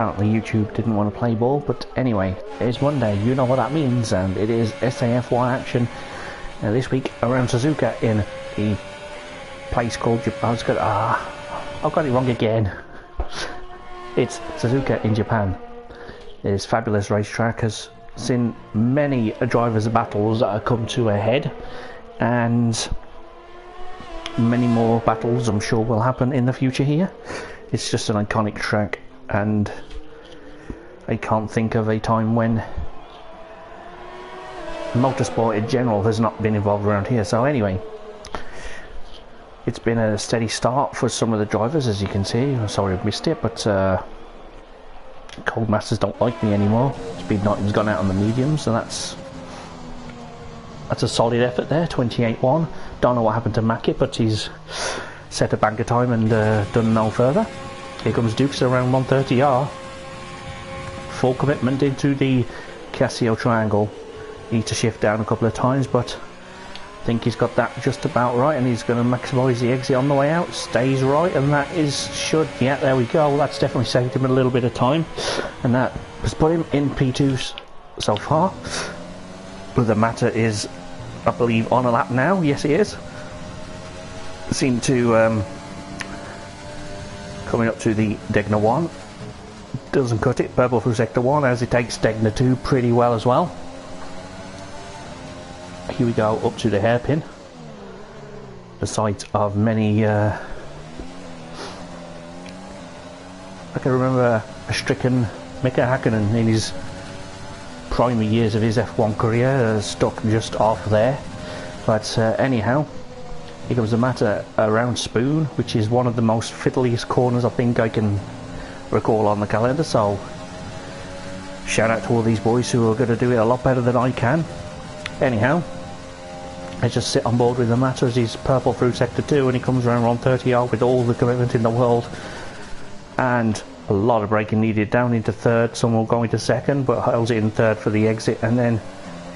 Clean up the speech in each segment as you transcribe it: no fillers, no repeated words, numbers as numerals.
Apparently YouTube didn't want to play ball, but anyway, it's Monday, you know what that means, and it is SAF1 action this week around Suzuka in the place called Japan. I've got it wrong again. It's Suzuka in Japan. This fabulous racetrack has seen many drivers' battles that have come to a head, and many more battles I'm sure will happen in the future here. It's just an iconic track, and I can't think of a time when motorsport in general has not been involved around here. So anyway, it's been a steady start for some of the drivers, as you can see. I'm sorry I've missed it, but Cold Masters don't like me anymore. Speed Knighton's gone out on the mediums, so that's a solid effort there. 28-1. Don't know what happened to Mackett, but he's set a bank of time and done no further. Here comes Dukes around 130R. Full commitment into the Casio triangle. Need to shift down a couple of times, but I think he's got that just about right, and he's going to maximise the exit on the way out. Stays right, and that yeah, there we go. That's definitely saved him a little bit of time, and that has put him in P2 so far. But the matter is, I believe, on a lap now. Yes, he is. Seem to coming up to the Degner 1. Doesn't cut it, purple through sector 1, as it takes Degner 2 pretty well as well. Here we go, up to the hairpin. The site of many I can remember a stricken Mika Hakkinen in his primary years of his F1 career, stuck just off there. But anyhow, here comes the matter around Spoon, which is one of the most fiddliest corners I think I can recall on the calendar. So shout out to all these boys who are going to do it a lot better than I can. Anyhow, let's just sit on board with the matter as he's purple through sector 2, and he comes around 130R with all the commitment in the world, and a lot of braking needed down into third. Some will go into second, but holds it in third for the exit, and then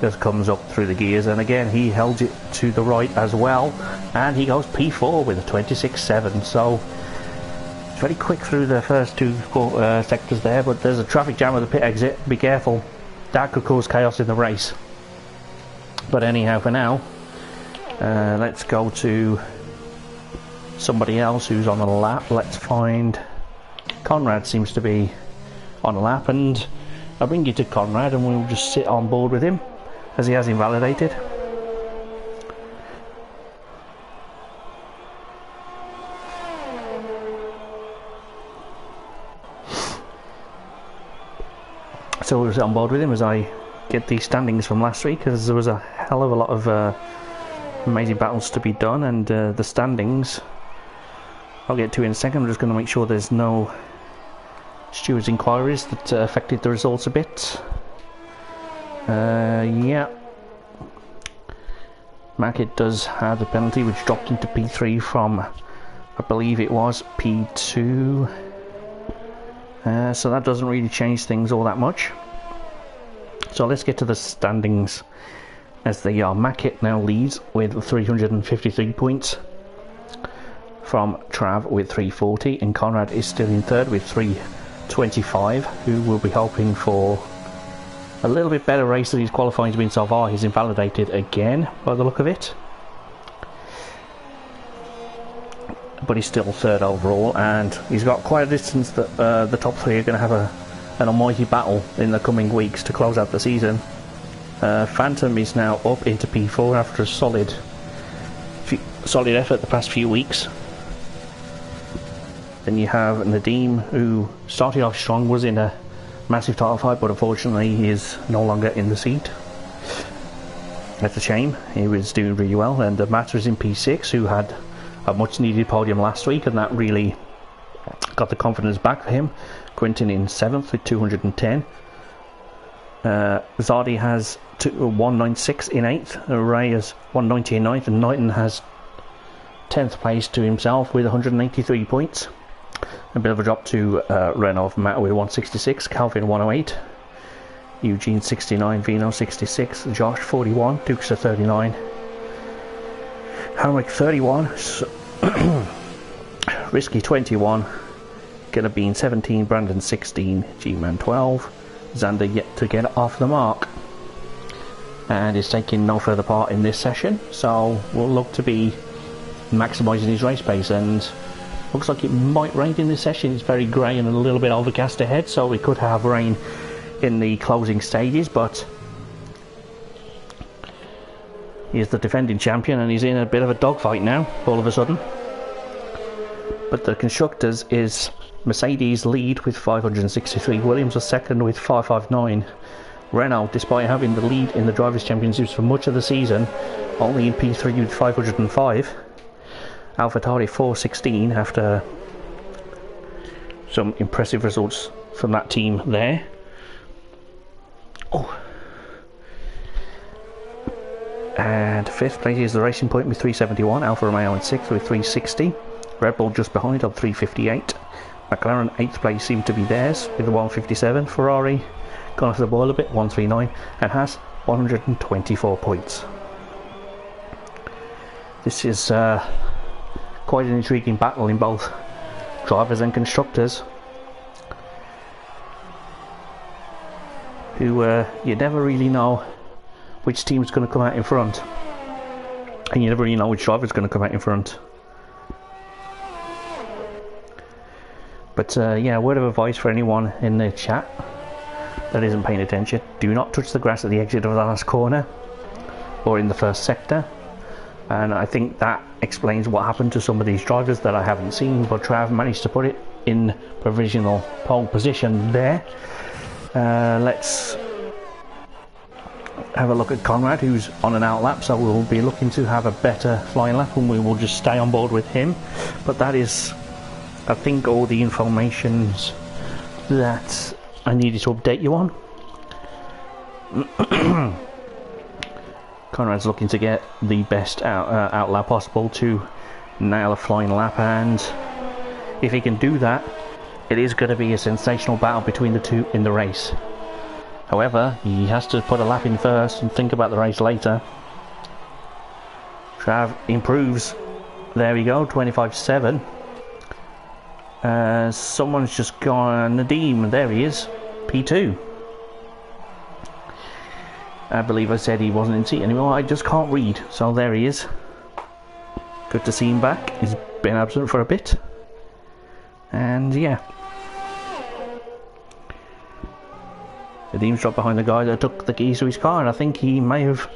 just comes up through the gears, and again he held it to the right as well, and he goes P4 with a 26.7. So it's very quick through the first two sectors there, but there's a traffic jam at the pit exit. Be careful, that could cause chaos in the race. But anyhow, for now, let's go to somebody else who's on a lap. Let's find Conrad. Seems to be on a lap, and I'll bring you to Conrad and we'll just sit on board with him as he has invalidated. So we'll sit on board with him as I get these standings from last week, because there was a hell of a lot of amazing battles to be done, and the standings I'll get to in a second. I'm just going to make sure there's no stewards' inquiries that affected the results a bit. Yeah, Mackett does have the penalty, which dropped into P3 from, I believe it was P2, so that doesn't really change things all that much. So let's get to the standings as they are. Mackett now leads with 353 points from Trav with 340, and Conrad is still in third with 325, who will be hoping for a little bit better race than he's qualifying to win so far. He's invalidated again by the look of it, but he's still third overall, and he's got quite a distance that the top three are going to have an almighty battle in the coming weeks to close out the season. Phantom is now up into P4 after a solid effort the past few weeks. Then you have Nadim, who started off strong, was in a massive title fight, but unfortunately he is no longer in the seat. That's a shame. He was doing really well. And the Matter is in P6, who had a much needed podium last week, and that really got the confidence back for him. Quintin in 7th with 210. Zardi has 196 in 8th. Ray has 190 in 9th, and Knighton has 10th place to himself with 183 points. A bit of a drop to Renault Matt with 166, Calvin 108, Eugene 69, Vino 66, Josh 41, Dukes 39, Hamrick 31, Risky 21, Gonna be in 17, Brandon 16, G-Man 12. Xander yet to get off the mark, and is taking no further part in this session, so we'll look to be maximising his race pace. And looks like it might rain in this session. It's very grey and a little bit overcast ahead, so we could have rain in the closing stages, but he's the defending champion and he's in a bit of a dogfight now all of a sudden. But the constructors is Mercedes lead with 563, Williams was second with 559. Renault, despite having the lead in the Drivers' Championships for much of the season, only in P3 with 505. AlphaTauri 416 after some impressive results from that team there. Oh. And 5th place is the Racing Point with 371, Alfa Romeo in 6th with 360, Red Bull just behind on 358. McLaren 8th place seemed to be theirs with 157. Ferrari gone off the boil a bit, 139, and has 124 points. This is quite an intriguing battle in both drivers and constructors, who you never really know which team's going to come out in front, and you never really know which driver's going to come out in front. But yeah, a word of advice for anyone in the chat that isn't paying attention: do not touch the grass at the exit of the last corner or in the first sector. And I think that explains what happened to some of these drivers that I haven't seen, but Trav managed to put it in provisional pole position there. Let's have a look at Conrad, who's on an outlap, so we'll be looking to have a better flying lap and we will just stay on board with him. But that is, I think, all the informations that I needed to update you on. Conrad's looking to get the best out lap possible to nail a flying lap, and if he can do that, it is going to be a sensational battle between the two in the race. However, he has to put a lap in first and think about the race later. Trav improves. There we go, 25.7. Someone's just gone. Nadeem, there he is, P2. I believe I said he wasn't in seat anymore. I just can't read, so there he is. Good to see him back. He's been absent for a bit, and yeah, Nadeem's dropped behind the guy that took the keys to his car, and I think he may have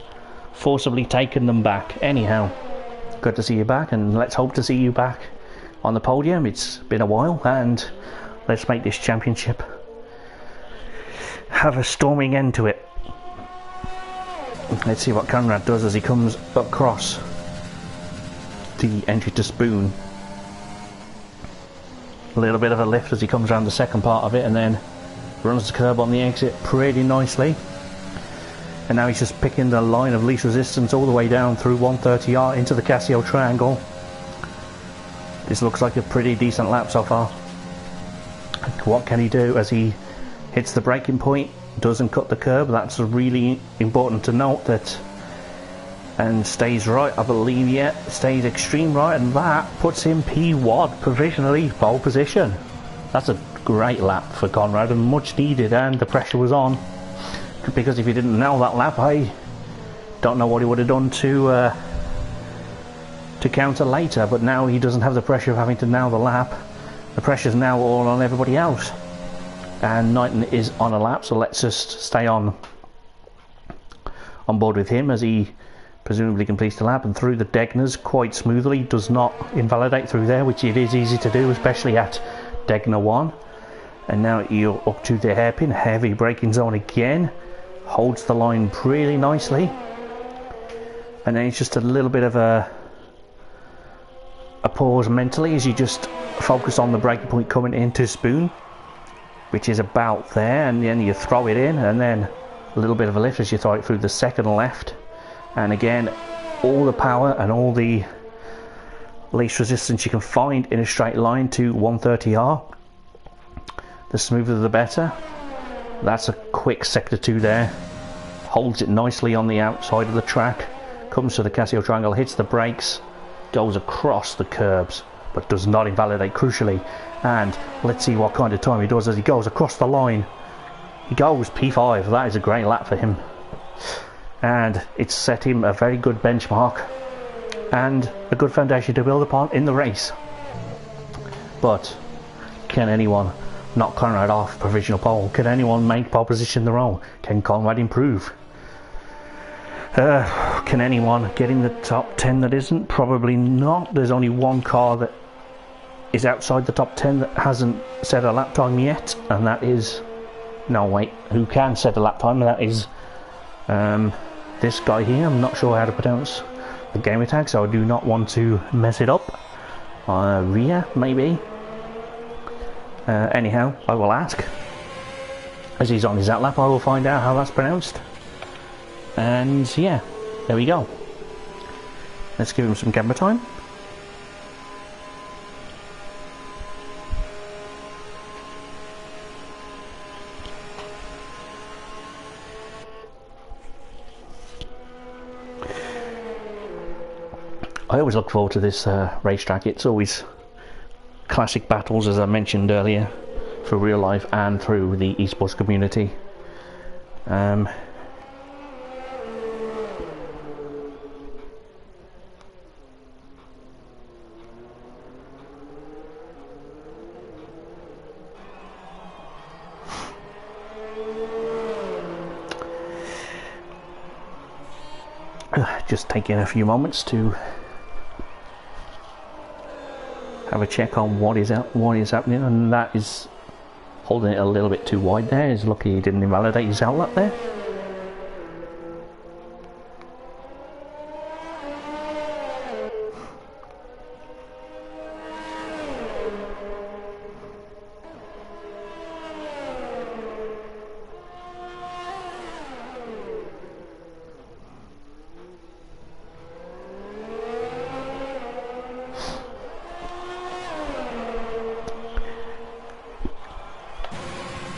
forcibly taken them back. Anyhow, good to see you back, and let's hope to see you back on the podium. It's been a while, and let's make this championship have a storming end to it. Let's see what Conrad does as he comes across the entry to Spoon. A little bit of a lift as he comes around the second part of it, and then runs the curb on the exit pretty nicely. And now he's just picking the line of least resistance all the way down through 130R into the Casio Triangle. This looks like a pretty decent lap so far. What can he do as he hits the braking point? Doesn't cut the curb. That's really important to note, that, and stays right, I believe. Yeah, stays extreme right, and that puts him P1 provisionally pole position. That's a great lap for Conrad, and much needed, and the pressure was on, because if he didn't nail that lap, I don't know what he would have done to counter later. But now he doesn't have the pressure of having to nail the lap. The pressure's now all on everybody else, and Knighton is on a lap, so let's just stay on board with him as he presumably completes the lap and through the Degners quite smoothly. Does not invalidate through there, which it is easy to do, especially at Degner 1. And now you're up to the hairpin, heavy braking zone again, holds the line really nicely, and then it's just a little bit of a pause mentally as you just focus on the braking point coming into Spoon, which is about there, and then you throw it in, and then a little bit of a lift as you throw it through the second left, and again all the power and all the least resistance you can find in a straight line to 130R. The smoother the better. That's a quick sector 2 there, holds it nicely on the outside of the track, comes to the Casio Triangle, hits the brakes, goes across the curbs. but does not invalidate crucially. And let's see what kind of time he does as he goes across the line. He goes P5. That is a great lap for him, and it's set him a very good benchmark and a good foundation to build upon in the race. But can anyone knock Conrad off provisional pole? Can anyone make pole position their own? Can Conrad improve? Can anyone get in the top 10 that isn't? Probably not. There's only one car that is outside the top 10 that hasn't set a lap time yet, and that is... no, wait, who can set a lap time? That is this guy here. I'm not sure how to pronounce the gamer tag, so I do not want to mess it up. Ria, maybe? Anyhow, I will ask. As he's on his lap, I will find out how that's pronounced. And yeah, there we go. Let's give him some camera time. I always look forward to this racetrack. It's always classic battles, as I mentioned earlier, for real life and through the esports community. Just taking a few moments to have a check on what is happening, and that is holding it a little bit too wide there. He's lucky he didn't invalidate his outlet there.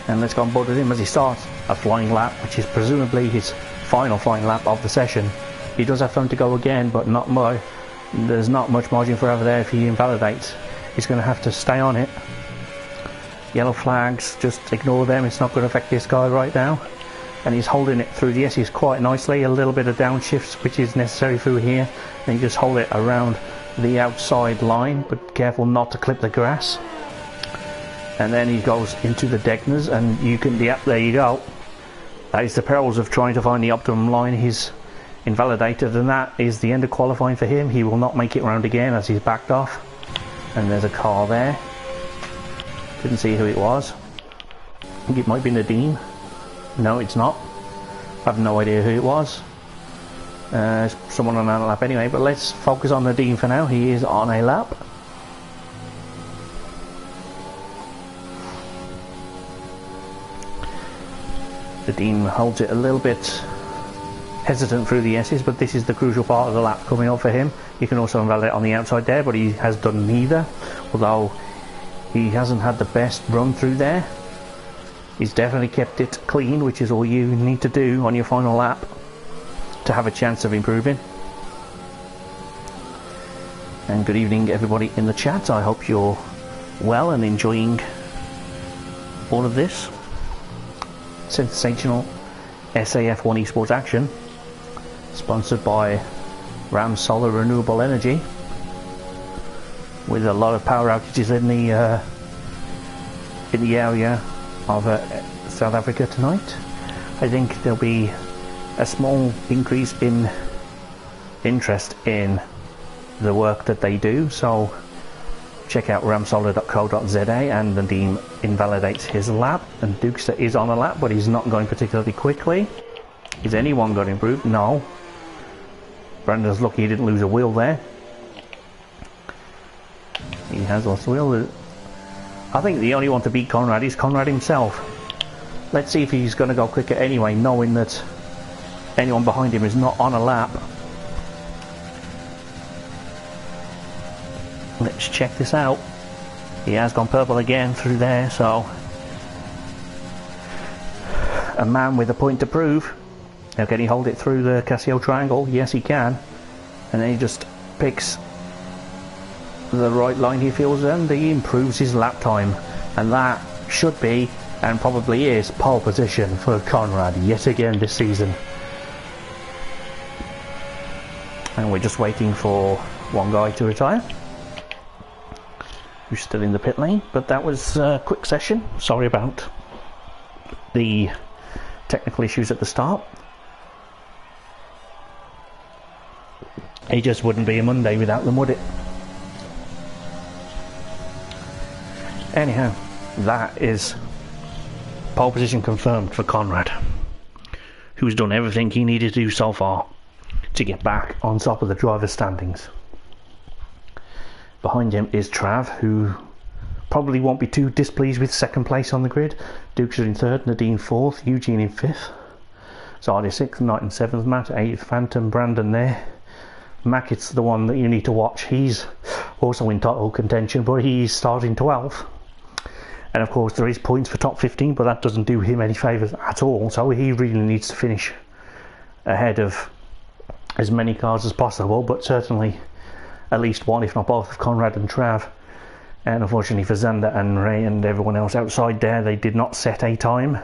And let's go on board with him as he starts a flying lap, which is presumably his final flying lap of the session. He does have time to go again, but not much. There's not much margin for error there if he invalidates. He's going to have to stay on it. Yellow flags, just ignore them. It's not going to affect this guy right now. And he's holding it through the S's quite nicely. A little bit of downshifts, which is necessary through here. And you just hold it around the outside line, but careful not to clip the grass. And then he goes into the Degners, and you can, there you go. That is the perils of trying to find the optimum line. He's invalidated, and that is the end of qualifying for him. He will not make it round again as he's backed off. And there's a car there. Didn't see who it was. I think it might be Nadine. No, it's not. I have no idea who it was. Someone on a lap anyway, but let's focus on Nadine for now. He is on a lap. The Dean holds it a little bit hesitant through the S's, but this is the crucial part of the lap coming up for him. You can also invalidate on the outside there, but he has done neither, although he hasn't had the best run through there. He's definitely kept it clean, which is all you need to do on your final lap to have a chance of improving. And good evening everybody in the chat. I hope you're well and enjoying all of this sensational SAF1 Esports action, sponsored by Ram Solar Renewable Energy, with a lot of power outages in the area of South Africa tonight. I think there'll be a small increase in interest in the work that they do, so check out ramsolar.co.za. And Nadeem invalidates his lap, and Dukester is on a lap, but he's not going particularly quickly. Is anyone going to improve? No. Brandon's lucky he didn't lose a wheel there. He has lost a wheel. I think the only one to beat Conrad is Conrad himself. Let's see if he's going to go quicker anyway, knowing that anyone behind him is not on a lap. Let's check this out. He has gone purple again through there, so a man with a point to prove. Now, can he hold it through the Casio triangle? Yes, he can. And then he just picks the right line he feels, and he improves his lap time, and that should be, and probably is, pole position for Conrad yet again this season. And we're just waiting for one guy to retire, who's still in the pit lane. But that was a quick session. Sorry about the technical issues at the start. It just wouldn't be a Monday without them, would it? Anyhow, that is pole position confirmed for Conrad, who's done everything he needed to do so far to get back on top of the driver's standings. Behind him is Trav, who probably won't be too displeased with second place on the grid. Dukes are in third, Nadine fourth, Eugene in fifth, Zardy sixth, Knight in seventh, Matt eighth, Phantom, Brandon there. Mac, it's the one that you need to watch. He's also in title contention, but he's starting 12th. And of course there is points for top 15, but that doesn't do him any favours at all, so he really needs to finish ahead of as many cars as possible, but certainly at least one, if not both, of Conrad and Trav. And unfortunately for Xander and Ray and everyone else outside there, they did not set a time.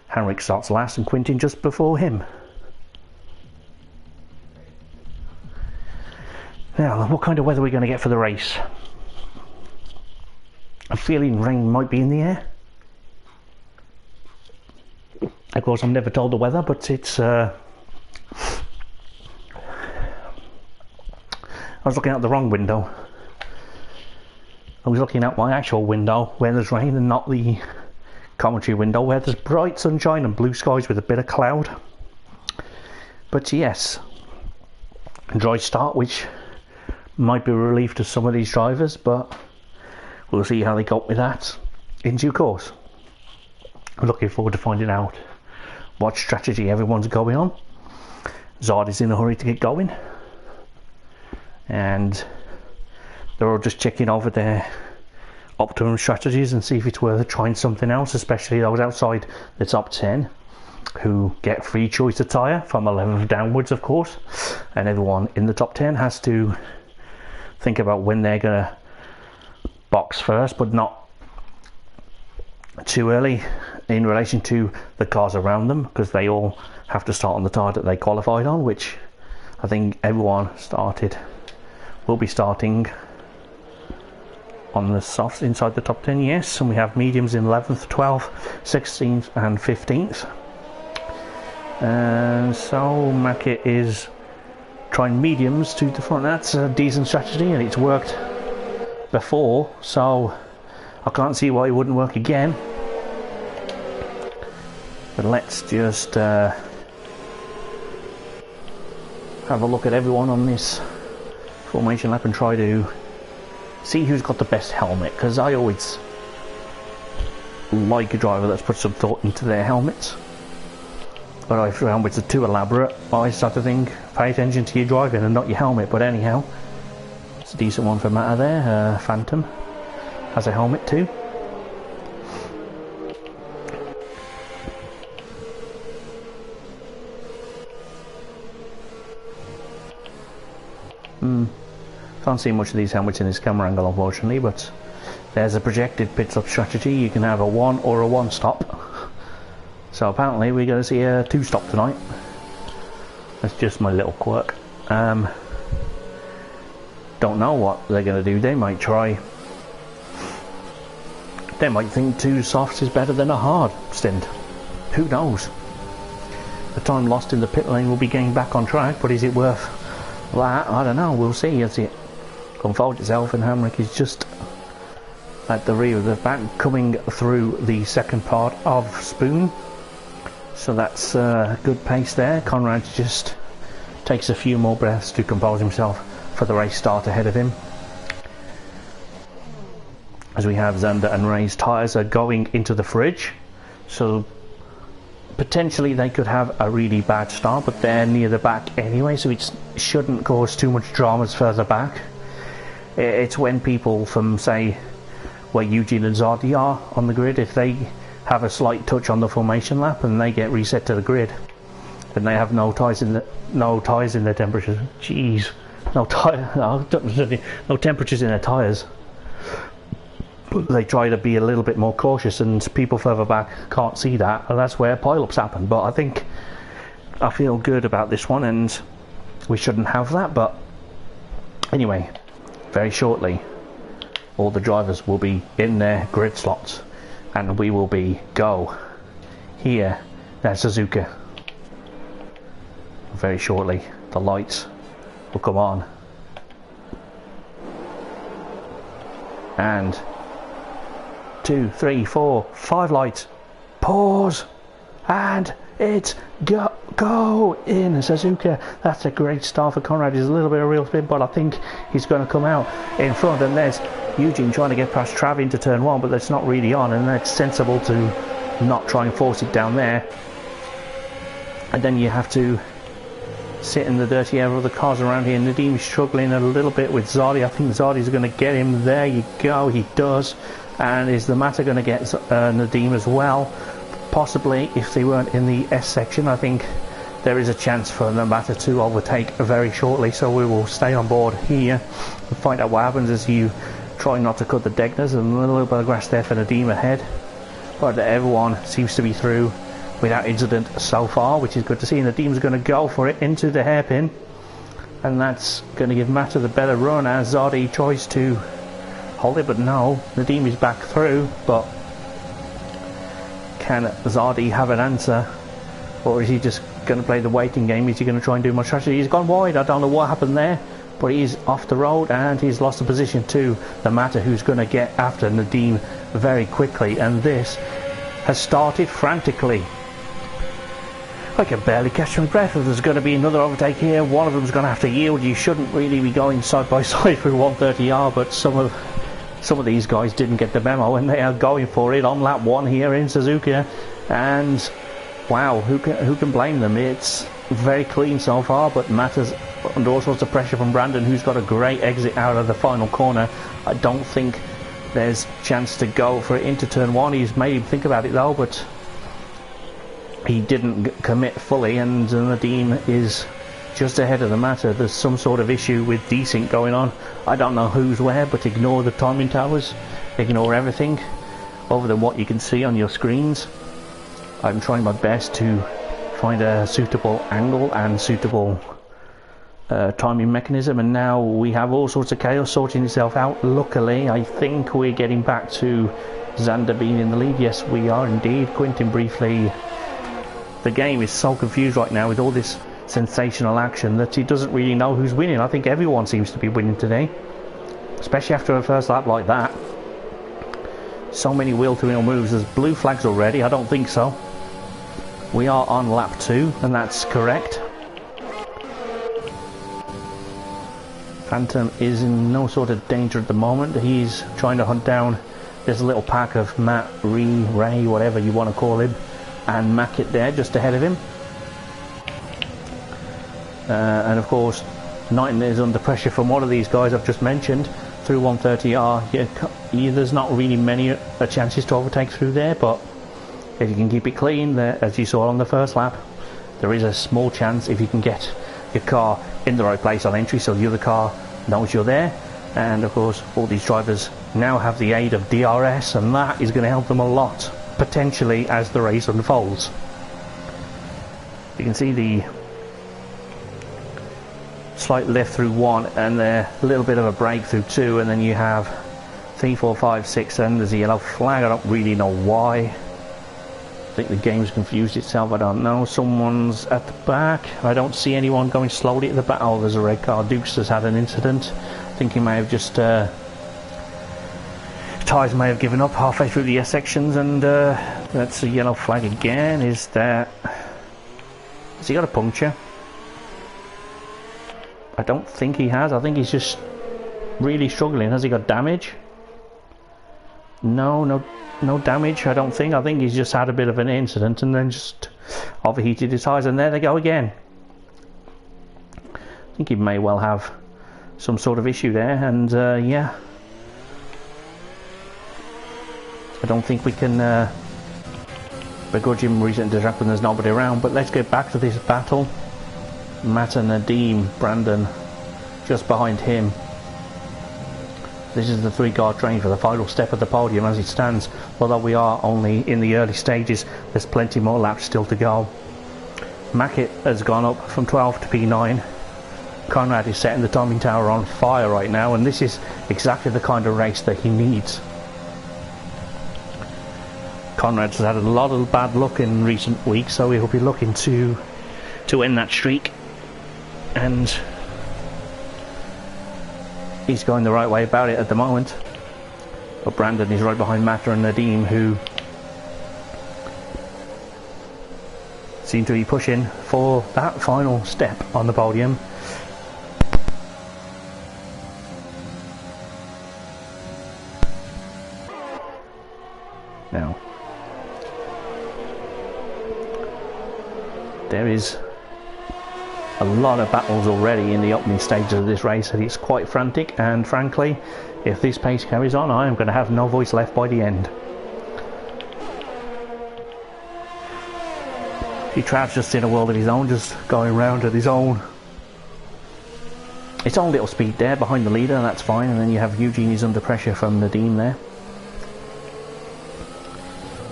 Henrik starts last and Quintin just before him. Now, what kind of weather are we going to get for the race? I'm feeling rain might be in the air. Of course, I'm never told the weather, but it's... I was looking out the wrong window. I was looking out my actual window where there's rain, and not the commentary window where there's bright sunshine and blue skies with a bit of cloud. But yes, dry start, which might be a relief to some of these drivers, but we'll see how they go with that in due course. I'm looking forward to finding out what strategy everyone's going on. Zard is in a hurry to get going, and they're all just checking over their optimum strategies and see if it's worth trying something else, especially those outside the top 10 who get free choice of tyre from 11th downwards, of course, and everyone in the top 10 has to think about when they're going to box first, but not too early in relation to the cars around them, because they all have to start on the tyre that they qualified on, which I think everyone will be starting on the softs inside the top 10, yes, and we have mediums in 11th, 12th, 16th and 15th. And so Mackett is trying mediums to the front. That's a decent strategy, and it's worked before, so I can't see why it wouldn't work again. But let's just have a look at everyone on this formation lap and try to see who's got the best helmet, because I always like a driver that's put some thought into their helmets. But if your helmets are too elaborate, I start to think, pay attention to your driving and not your helmet. But anyhow, it's a decent one for Matter there. Phantom has a helmet too. Can't see much of these helmets in this camera angle, unfortunately, but there's a projected pit stop strategy. You can have a 1 or a 1 stop. So apparently we're going to see a 2 stop tonight. That's just my little quirk. Don't know what they're going to do. They might think 2 softs is better than a hard stint. Who knows? The time lost in the pit lane will be getting back on track, but is it worth that? I don't know. We'll see as it unfolds itself, and Hamrick is just at the rear of the back, coming through the second part of Spoon. So that's a good pace there. Conrad just takes a few more breaths to compose himself for the race start ahead of him. As we have Xander and Ray's tyres are going into the fridge, so potentially they could have a really bad start, but they're near the back anyway, so it shouldn't cause too much dramas further back. It's when people from, say, where Eugene and Zardy are on the grid, if they have a slight touch on the formation lap and they get reset to the grid, then they have no ties in their temperature. Jeez, no tire, no temperatures in their tyres. But they try to be a little bit more cautious, and people further back can't see that, and that's where pile-ups happen. But I feel good about this one, and we shouldn't have that. But anyway, very shortly all the drivers will be in their grid slots, and we will be go here. That's Suzuka. Very shortly the lights will come on, and 2, 3, 4, 5 lights, pause, and it's go in Suzuka. That's a great start for Conrad. He's a little bit of real spin, but I think he's going to come out in front. And there's Eugene trying to get past Trav into turn 1, but that's not really on, and it's sensible to not try and force it down there. And then you have to sit in the dirty air of the cars around here. Nadim is struggling a little bit with Zardi. I think Zardi's going to get him. There you go, he does. And is the Matter going to get Nadim as well? Possibly, if they weren't in the S section. I think there is a chance for the Matter to overtake very shortly, so we will stay on board here and find out what happens as you try not to cut the Degners. And a little bit of grass there for Nadim ahead, but everyone seems to be through without incident so far, which is good to see. Nadim's going to go for it into the hairpin, and that's going to give Matter the better run as Zardi tries to hold it, but no, Nadim is back through. But can Zardi have an answer, or is he just going to play the waiting game? Is he going to try and do more strategy? He's gone wide. I don't know what happened there, but he's off the road, and he's lost the position to the Matter, who's going to get after Nadim very quickly. And this has started frantically. I can barely catch my breath. If there's going to be another overtake here, one of them's going to have to yield. You shouldn't really be going side by side through 130R, but some of these guys didn't get the memo, and they are going for it on lap 1 here in Suzuka. And wow, who can blame them? It's very clean so far, but Matters under all sorts of pressure from Brandon, who's got a great exit out of the final corner. I don't think there's chance to go for it into turn 1. He's made him think about it though, but he didn't commit fully, and Nadim is just ahead of the Matter. There's some sort of issue with desync going on. I don't know who's where, but ignore the timing towers, ignore everything other than what you can see on your screens. I'm trying my best to find a suitable angle and suitable timing mechanism, and now we have all sorts of chaos sorting itself out. Luckily, I think we're getting back to Xander being in the lead. Yes, we are indeed. Quintin briefly. The game is so confused right now with all this sensational action that he doesn't really know who's winning. I think everyone seems to be winning today, especially after a first lap like that. So many wheel-to-wheel moves. There's blue flags already. I don't think so. We are on lap 2, and that's correct. Phantom is in no sort of danger at the moment. He's trying to hunt down this little pack of Matt, Ray, whatever you want to call him, and Mack it there just ahead of him. And of course Knighton is under pressure from one of these guys I've just mentioned through 130R. There's not really many chances to overtake through there, but if you can keep it clean there, as you saw on the first lap, there is a small chance if you can get your car in the right place on entry so the other car knows you're there. And of course all these drivers now have the aid of DRS, and that is going to help them a lot potentially as the race unfolds. You can see the slight lift through 1 and a little bit of a break through 2, and then you have 3, 4, 5, 6, and there's a yellow flag. I don't really know why. I think the game's confused itself. I don't know. Someone's at the back. I don't see anyone going slowly at the back. Oh, there's a red car. Dukes has had an incident. I think he may have just tyres may have given up halfway through the S sections, and that's a yellow flag again. Has he got a puncture? I don't think he has. I think he's just really struggling. Has he got damage? No damage, I don't think. I think he's just had a bit of an incident and then just overheated his tyres, and there they go again. I think he may well have some sort of issue there, and yeah. I don't think we can begrudge him reason to track when there's nobody around, but let's get back to this battle. Matt and Nadim, Brandon just behind him. This is the 3-car train for the final step of the podium as it stands. Although we are only in the early stages, there's plenty more laps still to go. Mackett has gone up from 12 to P9. Conrad is setting the timing tower on fire right now, and this is exactly the kind of race that he needs. Conrad's had a lot of bad luck in recent weeks, so he'll be looking to end that streak, and he's going the right way about it at the moment. But Brandon is right behind Mata and Nadim, who seem to be pushing for that final step on the podium. Now, there is a lot of battles already in the opening stages of this race, and it's quite frantic, and frankly, if this pace carries on, I am going to have no voice left by the end. Trav's just in a world of his own, just going round at his own little speed there behind the leader, and that's fine. And then you have Eugene, is under pressure from Nadim there.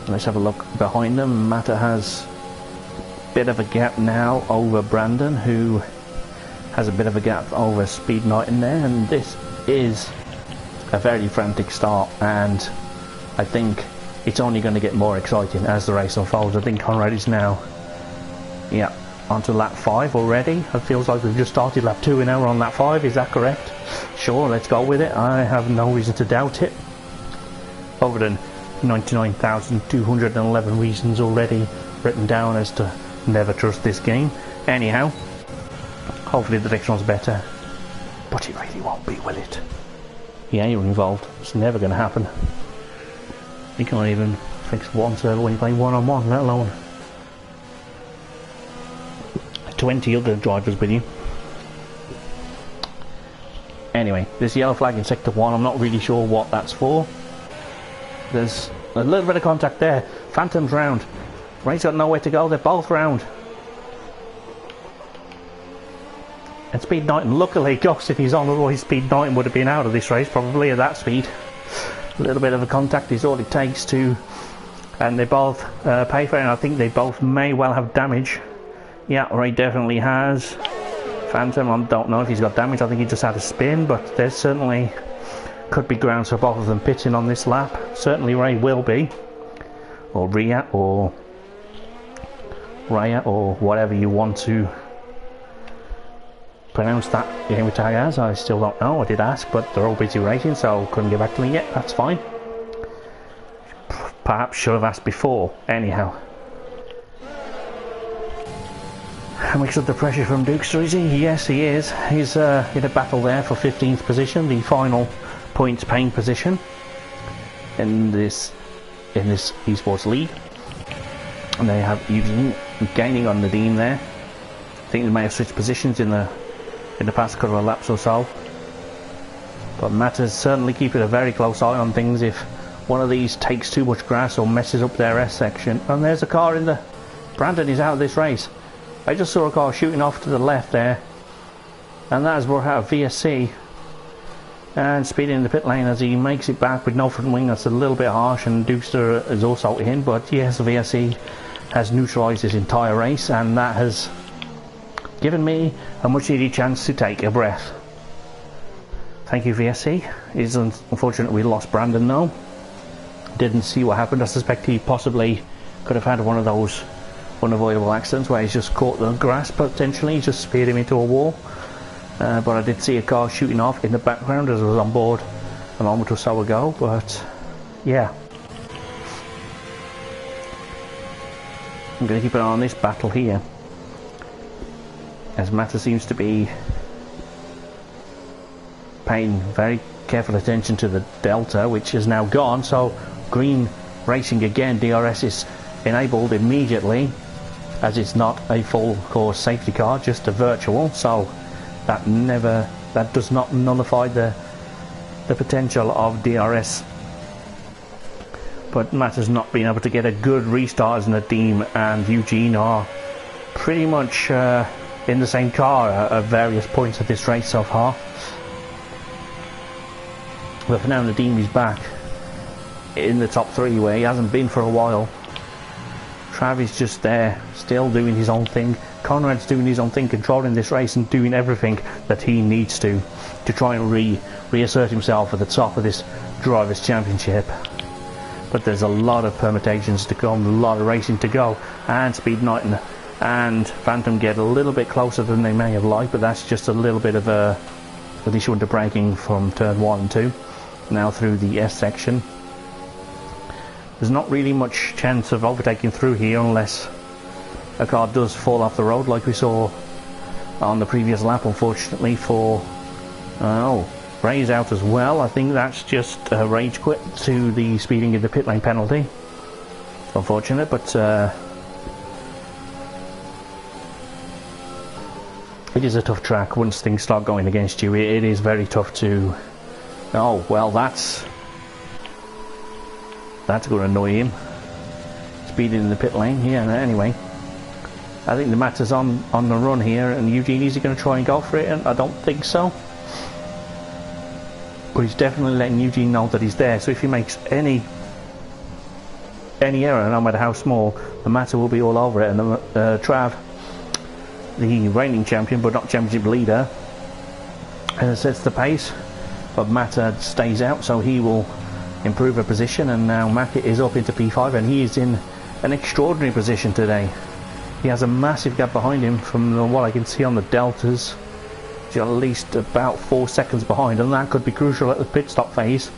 Let's have a look behind them. Mata has a bit of a gap now over Brandon, who has a bit of a gap over Speed Knight in there, and this is a very frantic start, and I think it's only going to get more exciting as the race unfolds. I think Conrad is now onto lap 5 already. It feels like we've just started lap 2 and now we're on lap 5, is that correct? Sure, let's go with it. I have no reason to doubt it. Over than 99,211 reasons already written down as to never trust this game. Anyhow, hopefully the next one's better. But it really won't be, will it? Yeah, you're involved. It's never going to happen. You can't even fix one server when you're playing one-on-one, let alone 20 other drivers with you. Anyway, this yellow flag in sector 1, I'm not really sure what that's for. There's a little bit of contact there. Phantom's round. Ray's got nowhere to go, they're both round. And Speed Knight, luckily Ghost, if he's on, otherwise Speed Knight would have been out of this race probably at that speed. A little bit of a contact is all it takes to, and they both pay for it, and I think they both may well have damage. Yeah, Ray definitely has. Phantom, I don't know if he's got damage, I think he just had a spin, but there certainly could be grounds for both of them pitching on this lap. Certainly Ray will be, or Rhea, or Raya, or whatever you want to pronounce that game tag as. I still don't know, I did ask, but they're all busy racing, so couldn't get back to me yet. That's fine. Perhaps should have asked before. Anyhow, how much of the pressure from Dukester is he? Yes, he is. He's in a battle there for 15th position, the final points paying position in this esports league. And they have Eugene gaining on Nadim there. I think they may have switched positions in the past couple of laps or so. But Matters certainly keeping a very close eye on things if one of these takes too much grass or messes up their S section. And there's a car in the... Brandon is out of this race. I just saw a car shooting off to the left there, and that is brought out of VSC and speeding in the pit lane as he makes it back with no front wing. That's a little bit harsh, and Dukester is also in, but yes, VSC has neutralised his entire race, and that has given me a much needed chance to take a breath. Thank you, VSC. It's unfortunate we lost Brandon though. Didn't see what happened. I suspect he possibly could have had one of those unavoidable accidents where he's just caught the grass, potentially just speared him into a wall. But I did see a car shooting off in the background as I was on board a moment or so ago. But yeah, I'm going to keep an eye on this battle here, as Mata seems to be paying very careful attention to the Delta, which is now gone. So green racing again. DRS is enabled immediately, as it's not a full course safety car, just a virtual, so that does not nullify the potential of DRS. But Matt has not been able to get a good restart, as Nadim and Eugene are pretty much in the same car at various points of this race so far. But for now, Nadeem is back in the top 3 where he hasn't been for a while. Trav is just there, still doing his own thing. Conrad's doing his own thing, controlling this race and doing everything that he needs to try and reassert himself at the top of this Drivers' Championship. But there's a lot of permutations to come, a lot of racing to go, and Speed Knighton and Phantom get a little bit closer than they may have liked, but that's just a little bit of an issue into braking from turn 1 and 2. Now through the S section. There's not really much chance of overtaking through here unless a car does fall off the road like we saw on the previous lap, unfortunately for... Ray's out as well. I think that's just a rage quit to the speeding in the pit lane penalty. Unfortunate, but it is a tough track once things start going against you. It is very tough to... Oh, well, that's going to annoy him. Speeding in the pit lane. Yeah, anyway. I think the matter's on the run here, and Eugene, is he going to try and go for it? And I don't think so. But he's definitely letting Eugene know that he's there, so if he makes any error, no matter how small, the matter will be all over it. And Trav, the reigning champion but not championship leader, sets the pace, but Matter stays out, so he will improve a position. And now Mackett is up into P5, and he is in an extraordinary position today. He has a massive gap behind him from what I can see on the deltas. He's at least about 4 seconds behind, and that could be crucial at the pit stop phase.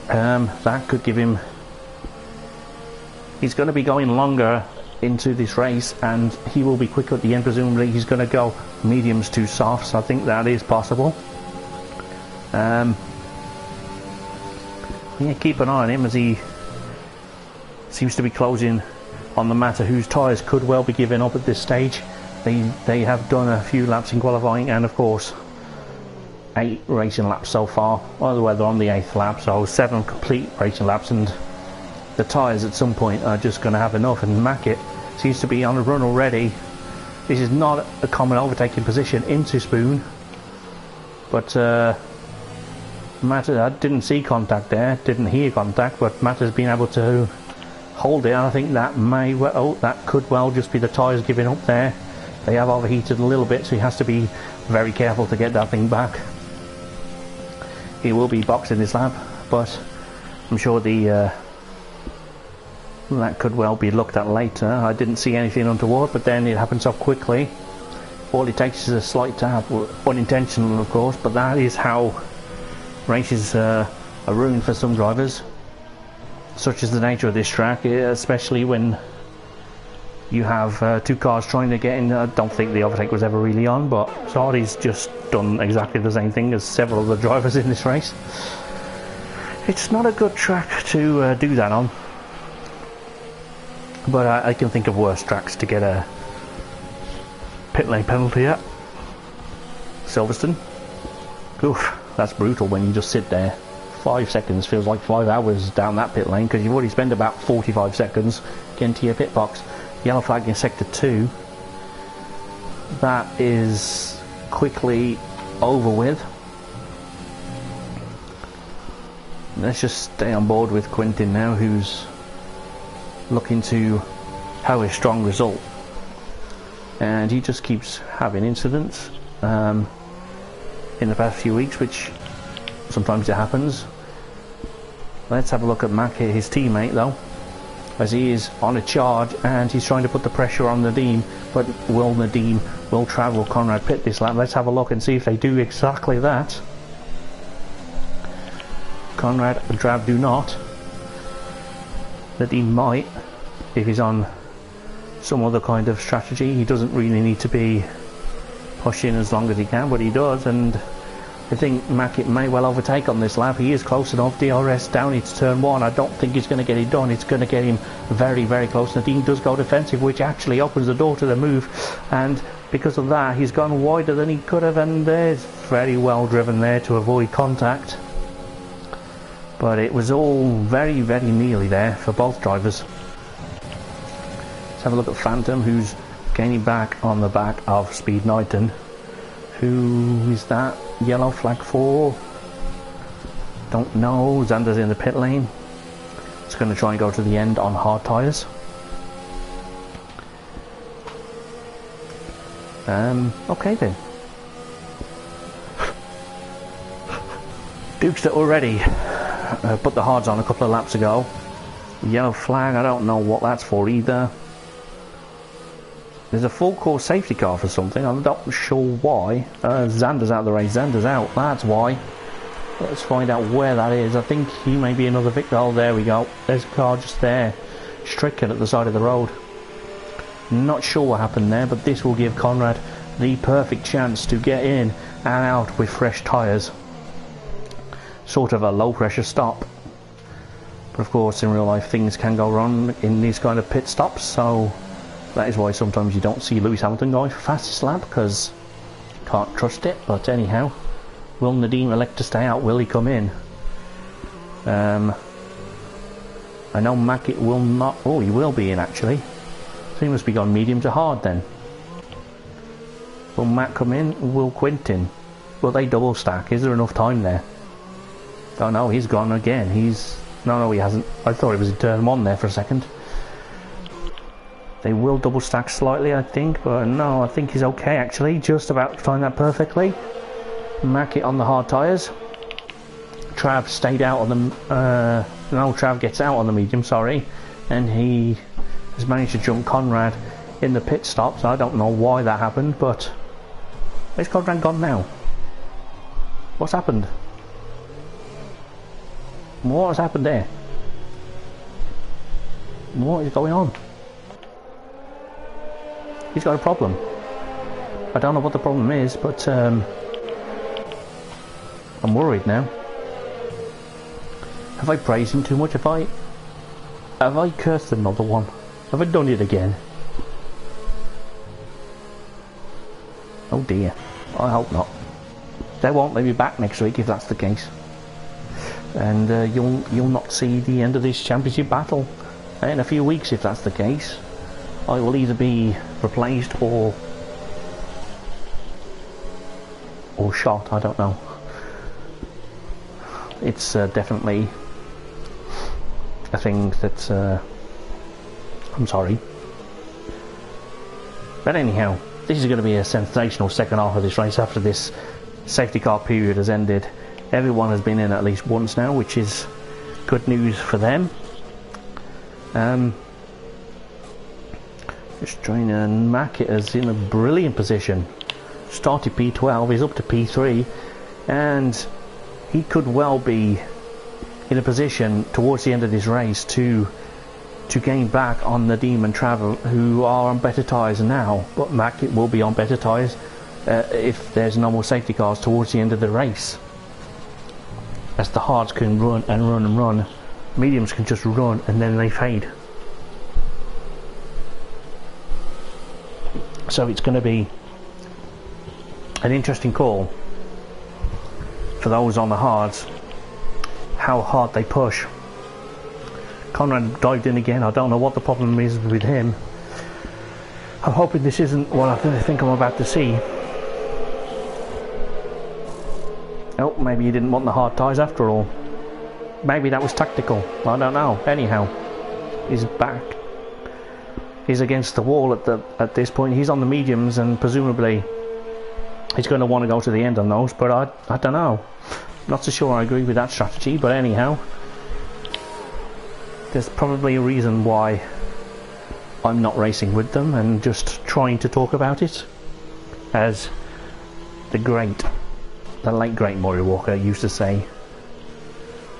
That could give him... He's going to be going longer into this race, and he will be quicker at the end. Presumably he's going to go mediums to softs. I think that is possible. Yeah, keep an eye on him as he seems to be closing on the Matter, whose tyres could well be giving up at this stage. They have done a few laps in qualifying, and of course 8 racing laps so far. Well, they're on the 8th lap, so 7 complete racing laps, and the tyres at some point are just going to have enough. And Mackett seems to be on a run already. This is not a common overtaking position into Spoon, but Matter, I didn't see contact there, didn't hear contact, but Matter's been able to hold it, and I think that may well, that could well just be the tyres giving up there. They have overheated a little bit, so he has to be very careful to get that thing back. He will be boxing this lap, but I'm sure that could well be looked at later. I didn't see anything untoward, but then it happened so quickly. All it takes is a slight tap, unintentional of course, but that is how races are ruined for some drivers. Such is the nature of this track, especially when you have 2 cars trying to get in. I don't think the overtake was ever really on, but Sardi's just done exactly the same thing as several of the drivers in this race. It's not a good track to do that on, but I can think of worse tracks to get a pit lane penalty at. Silverstone. Oof, that's brutal when you just sit there. 5 seconds feels like 5 hours down that pit lane, because you've already spent about 45 seconds getting to your pit box. Yellow flag in sector 2. That is quickly over with. Let's just stay on board with Quentin now, who's looking to have a strong result, and he just keeps having incidents in the past few weeks, which sometimes it happens. Let's have a look at Mack here, his teammate though, as he is on a charge and he's trying to put the pressure on Nadeem. But will Trav, will Conrad pit this lap? Let's have a look and see if they do exactly that. Conrad and Trav do not. Nadeem might, if he's on some other kind of strategy. He doesn't really need to be pushing as long as he can, but he does, and I think Mackett may well overtake on this lap. He is close enough. DRS down into turn 1. I don't think he's going to get it done. It's going to get him very, very close. Nadeem does go defensive, which actually opens the door to the move, and because of that he's gone wider than he could have, and there's very well driven there to avoid contact. But it was all very, very nearly there for both drivers. Let's have a look at Phantom, who's Gaining back on the back of Speed Knighton. Who is that yellow flag for? Don't know. Xander's in the pit lane. It's going to try and go to the end on hard tyres. Okay then. Duke's already put the hards on a couple of laps ago. Yellow flag, I don't know what that's for either. There's a full course safety car for something, I'm not sure why. Xander's out of the race, Xander's out, that's why. Let's find out where that is. I think he may be another victor. Oh, there we go. There's a car just there, stricken at the side of the road. Not sure what happened there, but this will give Conrad the perfect chance to get in and out with fresh tyres. Sort of a low pressure stop. But of course, in real life, things can go wrong in these kind of pit stops, so that is why sometimes you don't see Lewis Hamilton going for fastest lap, because you can't trust it. But anyhow, will Nadeem elect to stay out? Will he come in? I know Mackett will not. Oh, he will be in actually. So he must be gone medium to hard then. Will Matt come in? Will Quintin? Will they double stack? Is there enough time there? Oh no, he's gone again. He's... No, he hasn't. I thought he was in turn 1 there for a second. They will double stack slightly, I think, but no, I think he's okay actually. Just about timed that perfectly. Mackett on the hard tyres. Trav stayed out on the... no, Trav gets out on the medium, sorry. And he has managed to jump Conrad in the pit stops. I don't know why that happened, but... Where's Conrad gone now? What's happened? What has happened there? What is going on? He's got a problem. I don't know what the problem is, but I'm worried now. Have I praised him too much? Have I cursed another one? Have I done it again? Oh dear. I hope not. They won't let me back next week if that's the case. And you'll not see the end of this championship battle in a few weeks if that's the case. I will either be replaced or shot, I don't know. It's definitely a thing that I'm sorry. But anyhow, this is going to be a sensational second half of this race after this safety car period has ended. Everyone has been in at least once now, which is good news for them. Just trying to Mackett is in a brilliant position. Started P12, he's up to P3, and he could well be in a position towards the end of this race to gain back on Nadeem and Travel, who are on better tyres now. But Mackett will be on better tyres if there's no more safety cars towards the end of the race. As the hards can run and run and run, mediums can just run and then they fade. So it's going to be an interesting call for those on the hards, how hard they push. Conrad dived in again. I don't know what the problem is with him. I'm hoping this isn't what I think I'm about to see. Oh, maybe he didn't want the hard tyres after all. Maybe that was tactical. I don't know. Anyhow, he's back. He's against the wall at this point. He's on the mediums, and presumably he's going to want to go to the end on those. But I don't know. Not so sure I agree with that strategy. But anyhow, there's probably a reason why I'm not racing with them and just trying to talk about it, as the late great Maury Walker used to say,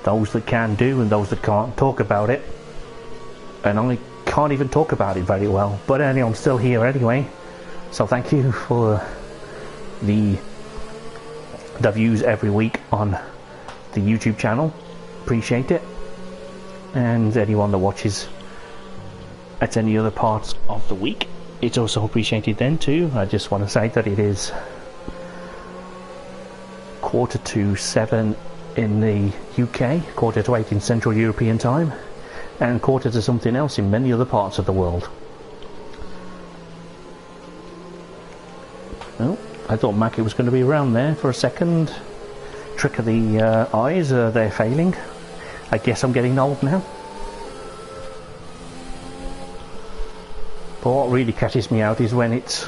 those that can do and those that can't talk about it. And I can't even talk about it very well, but anyway, I'm still here anyway, so thank you for the views every week on the YouTube channel. Appreciate it. And anyone that watches at any other parts of the week, it's also appreciated then too. I just want to say that it is 6:45 in the UK, 7:45 in Central European time, and 7:45 something else in many other parts of the world. Oh, I thought Mackie was going to be around there for a second. Trick of the eyes, they're failing. I guess I'm getting old now. But what really catches me out is when it's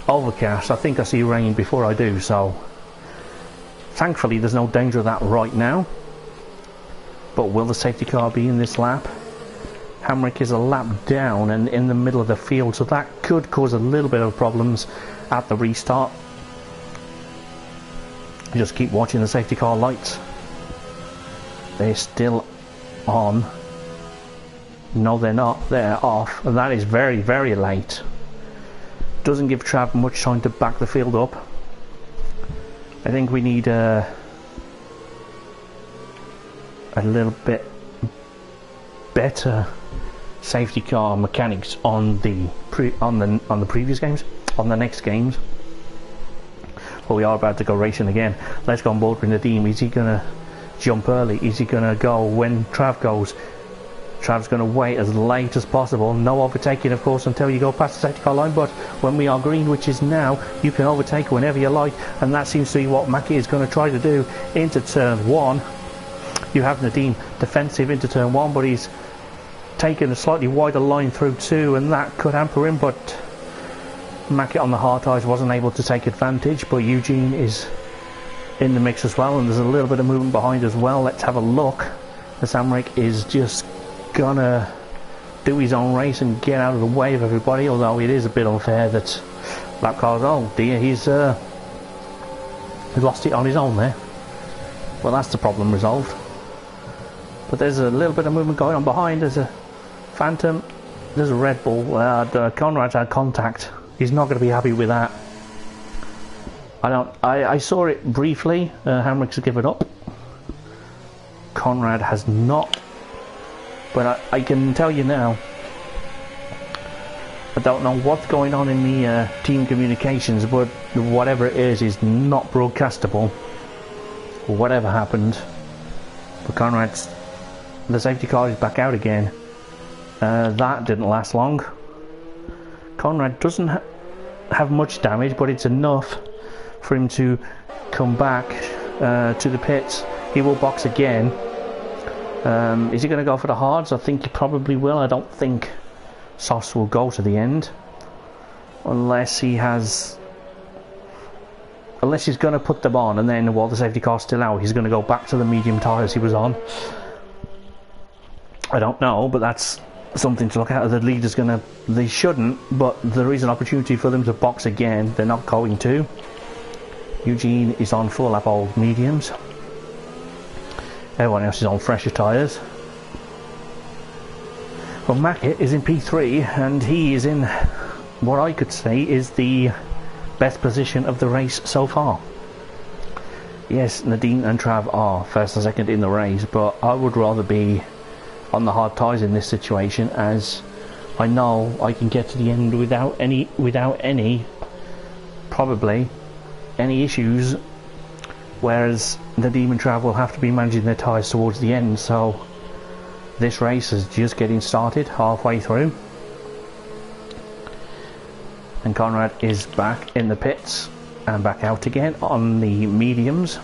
overcast. I think I see rain before I do, so thankfully there's no danger of that right now. But will the safety car be in this lap? Hamrick is a lap down and in the middle of the field, so that could cause a little bit of problems at the restart. Just keep watching the safety car lights. They're still on. No, they're not. They're off, and that is very, very late. Doesn't give Trav much time to back the field up. I think we need a little bit better safety car mechanics on the previous games, on the next games. But we are about to go racing again. Let's go on board with Nadim. Is he gonna jump early? Is he gonna go when Trav goes? Trav's going to wait as late as possible. No overtaking, of course, until you go past the safety car line. But when we are green, which is now, you can overtake whenever you like. And that seems to be what Mackie is going to try to do into turn 1. You have Nadim defensive into turn 1, but he's taken a slightly wider line through 2, and that could hamper him. But Mackie on the hard tyres wasn't able to take advantage. But Eugene is in the mix as well, and there's a little bit of movement behind as well. Let's have a look. The Samric is just gonna do his own race and get out of the way of everybody, although it is a bit unfair that lap cars, oh dear, he's lost it on his own there. Well, that's the problem resolved. But there's a little bit of movement going on behind. There's a Phantom, there's a Red Bull. Conrad's had contact. He's not going to be happy with that. I saw it briefly. Hamrick's given up. Conrad has not. But I can tell you now, I don't know what's going on in the team communications, but whatever it is not broadcastable. Whatever happened. But Conrad's, the safety car is back out again. That didn't last long. Conrad doesn't have much damage, but it's enough for him to come back to the pits. He will box again. Is he going to go for the hards? I think he probably will. I don't think softs will go to the end unless he's going to put them on, and then while the safety car's still out, he's going to go back to the medium tyres he was on. I don't know, but that's something to look at. The leader's going to, they shouldn't, but there is an opportunity for them to box again. They're not going to. Eugene is on full lap old mediums. Everyone else is on fresher tyres. Well, Mackett is in P3, and he is in what I could say is the best position of the race so far. Yes, Nadim and Trav are first and second in the race, but I would rather be on the hard tyres in this situation, as I know I can get to the end without any probably any issues. Whereas Nadim and Trav will have to be managing their tyres towards the end, so this race is just getting started halfway through. And Conrad is back in the pits and back out again on the mediums.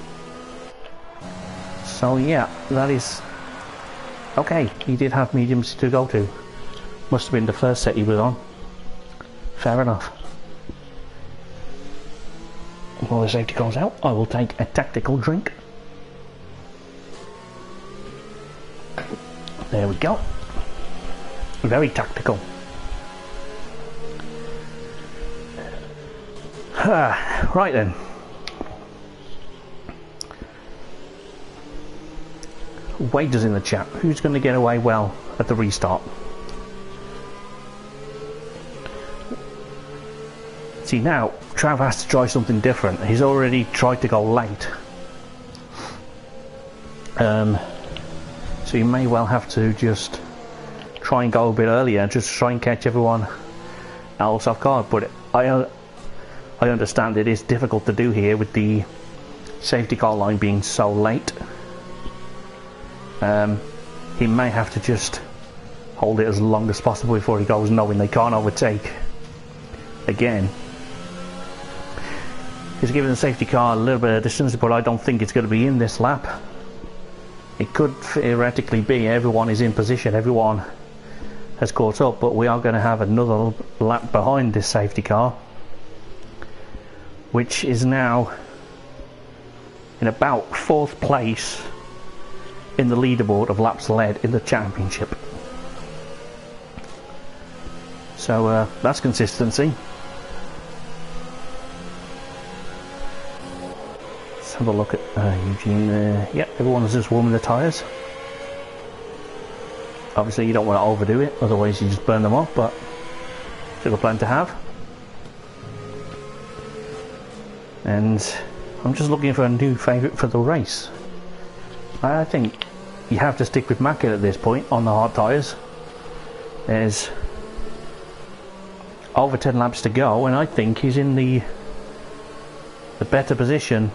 So yeah, that is okay. He did have mediums to go to. Must have been the first set he was on. Fair enough. While the safety goes out, I will take a tactical drink. There we go. Very tactical. Right then. Wages in the chat. Who's going to get away well at the restart? See, now Trav has to try something different. He's already tried to go late. So you may well have to just try and go a bit earlier, just try and catch everyone else off guard. But I understand it is difficult to do here with the safety car line being so late. He may have to just hold it as long as possible before he goes, knowing they can't overtake again. He's giving the safety car a little bit of distance, but I don't think it's going to be in this lap. It could theoretically be everyone is in position, everyone has caught up, but we are going to have another lap behind this safety car, which is now in about 4th place in the leaderboard of laps led in the championship. So that's consistency. Let's have a look at Eugene. Yeah, everyone's just warming the tyres. Obviously you don't want to overdo it, otherwise you just burn them off, but still a plan to have. And I'm just looking for a new favourite for the race. I think you have to stick with Mackett at this point on the hard tyres. There's over 10 laps to go, and I think he's in the better position.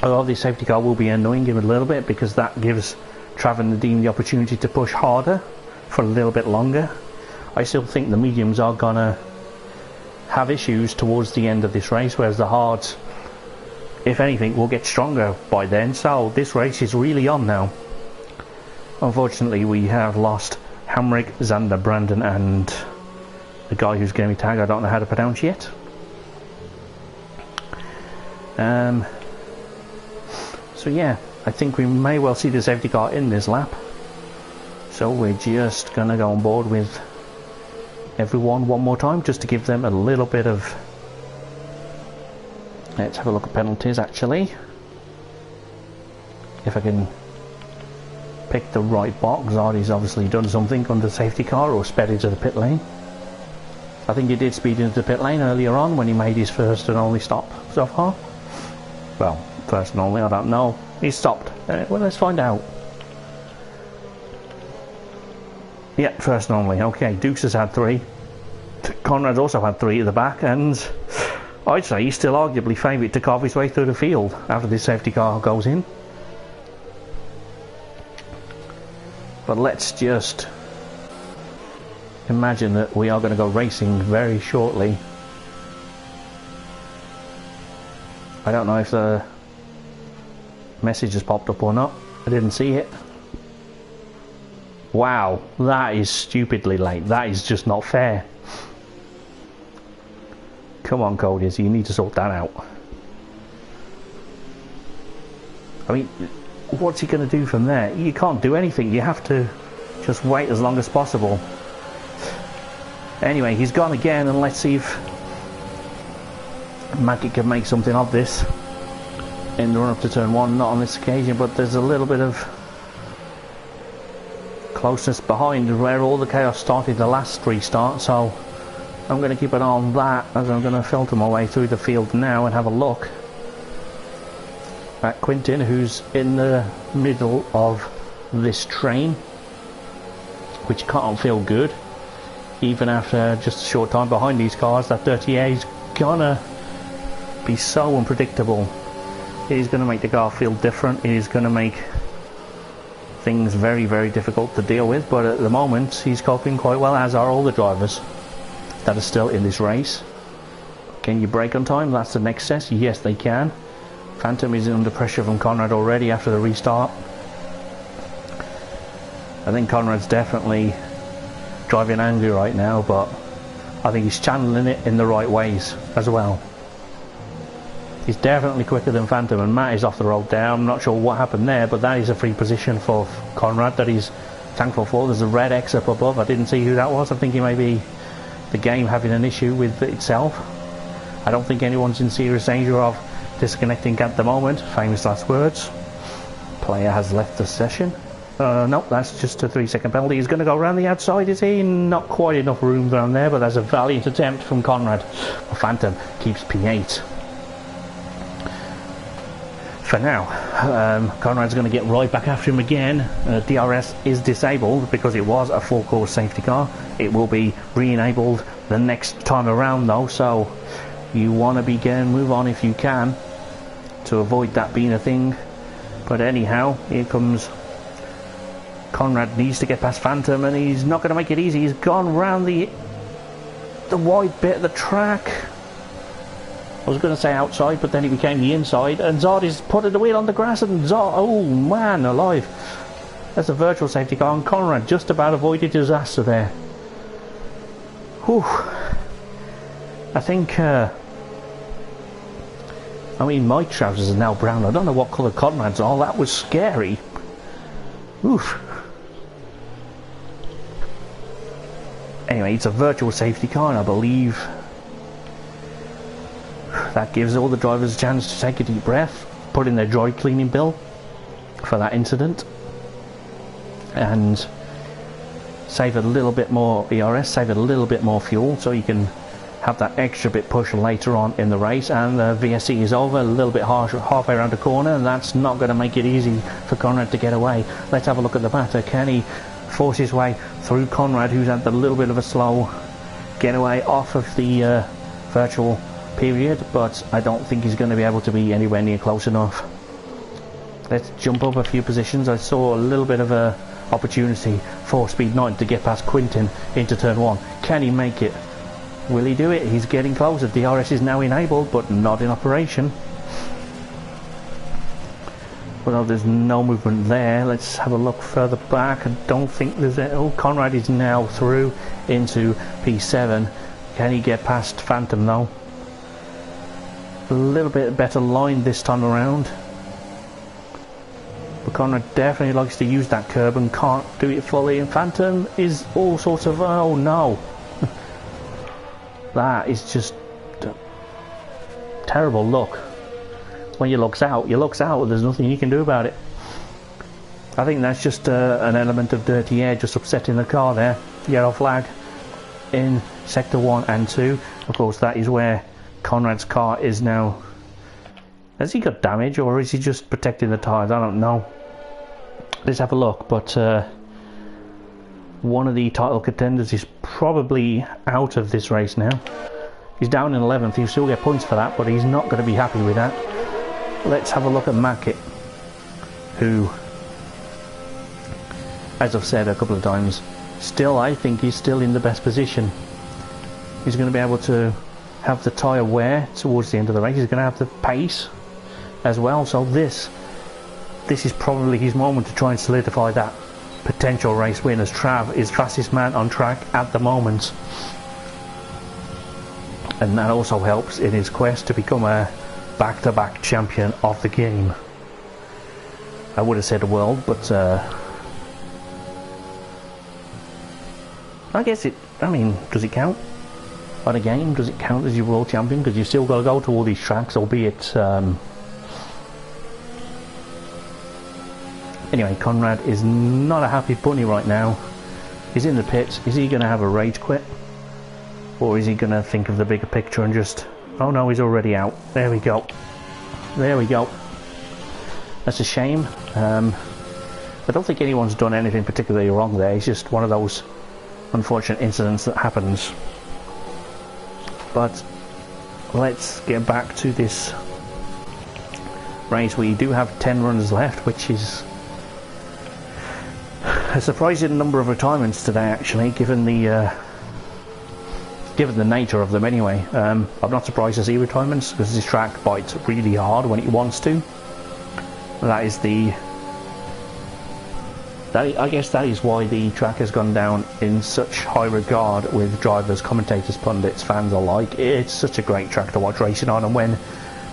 Although the safety car will be annoying him a little bit, because that gives Trav and Nadeem the opportunity to push harder for a little bit longer. I still think the mediums are gonna have issues towards the end of this race, whereas the hards, if anything, will get stronger by then. So this race is really on now. Unfortunately, we have lost Hamrick, Xander, Brandon, and the guy who's going to be tagged, I don't know how to pronounce yet. So yeah, I think we may well see the safety car in this lap. So we're just going to go on board with everyone one more time, just to give them a little bit of... Let's have a look at penalties actually. If I can pick the right box. Artie's obviously done something under the safety car or sped into the pit lane. I think he did speed into the pit lane earlier on when he made his first and only stop so far. Well, first and only, I don't know. He stopped. Well, let's find out. Yeah, first and only. Okay, Dukes has had 3. Conrad's also had 3 at the back, and I'd say he's still arguably favourite to carve his way through the field after this safety car goes in. But let's just imagine that we are going to go racing very shortly. I don't know if the message has popped up or not. I didn't see it. Wow, that is stupidly late. That is just not fair. Come on, Cody, you need to sort that out. I mean, what's he going to do from there? You can't do anything. You have to just wait as long as possible. Anyway, he's gone again, and let's see if Maggie can make something of this in the run up to turn 1. Not on this occasion, but there's a little bit of closeness behind where all the chaos started the last restart, so I'm going to keep an eye on that as I'm going to filter my way through the field now and have a look at Quintin, who's in the middle of this train, which can't feel good. Even after just a short time behind these cars, that 30A is gonna be so unpredictable. It is gonna make the car feel different. It is gonna make things very, very difficult to deal with, but at the moment he's coping quite well, as are all the drivers that are still in this race. Can you brake on time? That's the next test. Yes, they can. Phantom is under pressure from Conrad already after the restart. I think Conrad's definitely driving angry right now, but I think he's channeling it in the right ways as well. He's definitely quicker than Phantom, and Matt is off the road there. I'm not sure what happened there, but that is a free position for Conrad that he's thankful for. There's a red X up above. I didn't see who that was. I think it may be the game having an issue with itself. I don't think anyone's in serious danger of disconnecting at the moment. Famous last words. Player has left the session. Nope, that's just a 3-second penalty. He's going to go around the outside, is he? Not quite enough room down there, but that's a valiant attempt from Conrad. Phantom keeps P8. For now, Conrad's going to get right back after him again. DRS is disabled because it was a full course safety car. It will be re-enabled the next time around though, so you want to move on if you can to avoid that being a thing. But anyhow, here comes Conrad. Needs to get past Phantom, and he's not going to make it easy. He's gone round the wide bit of the track. I was going to say outside, but then it became the inside, and Zard is putting the wheel on the grass, and Zard, oh man alive, that's a virtual safety car, and Conrad just about avoided disaster there. Whew. I think, I mean, my trousers are now brown. I don't know what colour Conrad's are. That was scary. Oof. Anyway, it's a virtual safety car, and I believe that gives all the drivers a chance to take a deep breath, put in their dry cleaning bill for that incident, and save a little bit more ERS, save a little bit more fuel, so you can have that extra bit push later on in the race. And the VSC is over, a little bit harsh halfway around the corner, and that's not going to make it easy for Conrad to get away. Let's have a look at the batter. Can he force his way through Conrad, who's had a little bit of a slow getaway off of the virtual period, but I don't think he's going to be able to be anywhere near close enough. Let's jump up a few positions. I saw a little bit of a opportunity for Speed 9 to get past Quinton into turn 1. Can he make it? Will he do it? He's getting closer. DRS is now enabled, but not in operation. Well, there's no movement there. Let's have a look further back. I don't think there's a... Oh, Conrad is now through into P7. Can he get past Phantom though? A little bit better line this time around. But Conrad definitely likes to use that curb and can't do it fully. And Phantom is all sorts of... Oh no. That is just terrible luck. When you looks out, there's nothing you can do about it. I think that's just an element of dirty air just upsetting the car there. Yellow flag in sector 1 and 2. Of course, that is where Conrad's car is now. Has he got damage, or is he just protecting the tyres? I don't know. Let's have a look. But one of the title contenders is probably out of this race now. He's down in 11th. He'll still get points for that, but he's not going to be happy with that. Let's have a look at Mackett, who, as I've said a couple of times, still, I think he's still in the best position. He's going to be able to have the tyre wear towards the end of the race. He's going to have the pace as well. So this is probably his moment to try and solidify that potential race win, as Trav is fastest man on track at the moment. And that also helps in his quest to become a back-to-back champion of the game. I would have said the world, but I guess it, I mean, does it count on a game? Does it count as your world champion? Because you've still got to go to all these tracks, albeit anyway, Conrad is not a happy bunny right now. He's in the pits. Is he going to have a rage quit? Or is he going to think of the bigger picture and just... Oh no, he's already out. There we go. There we go. That's a shame. I don't think anyone's done anything particularly wrong there. It's just one of those unfortunate incidents that happens. But let's get back to this race. We do have 10 runners left, which is a surprising number of retirements today, actually, given the nature of them anyway. I'm not surprised to see retirements, because this track bites really hard when it wants to. That is I guess that is why the track has gone down in such high regard with drivers, commentators, pundits, fans alike. It's such a great track to watch racing on, and when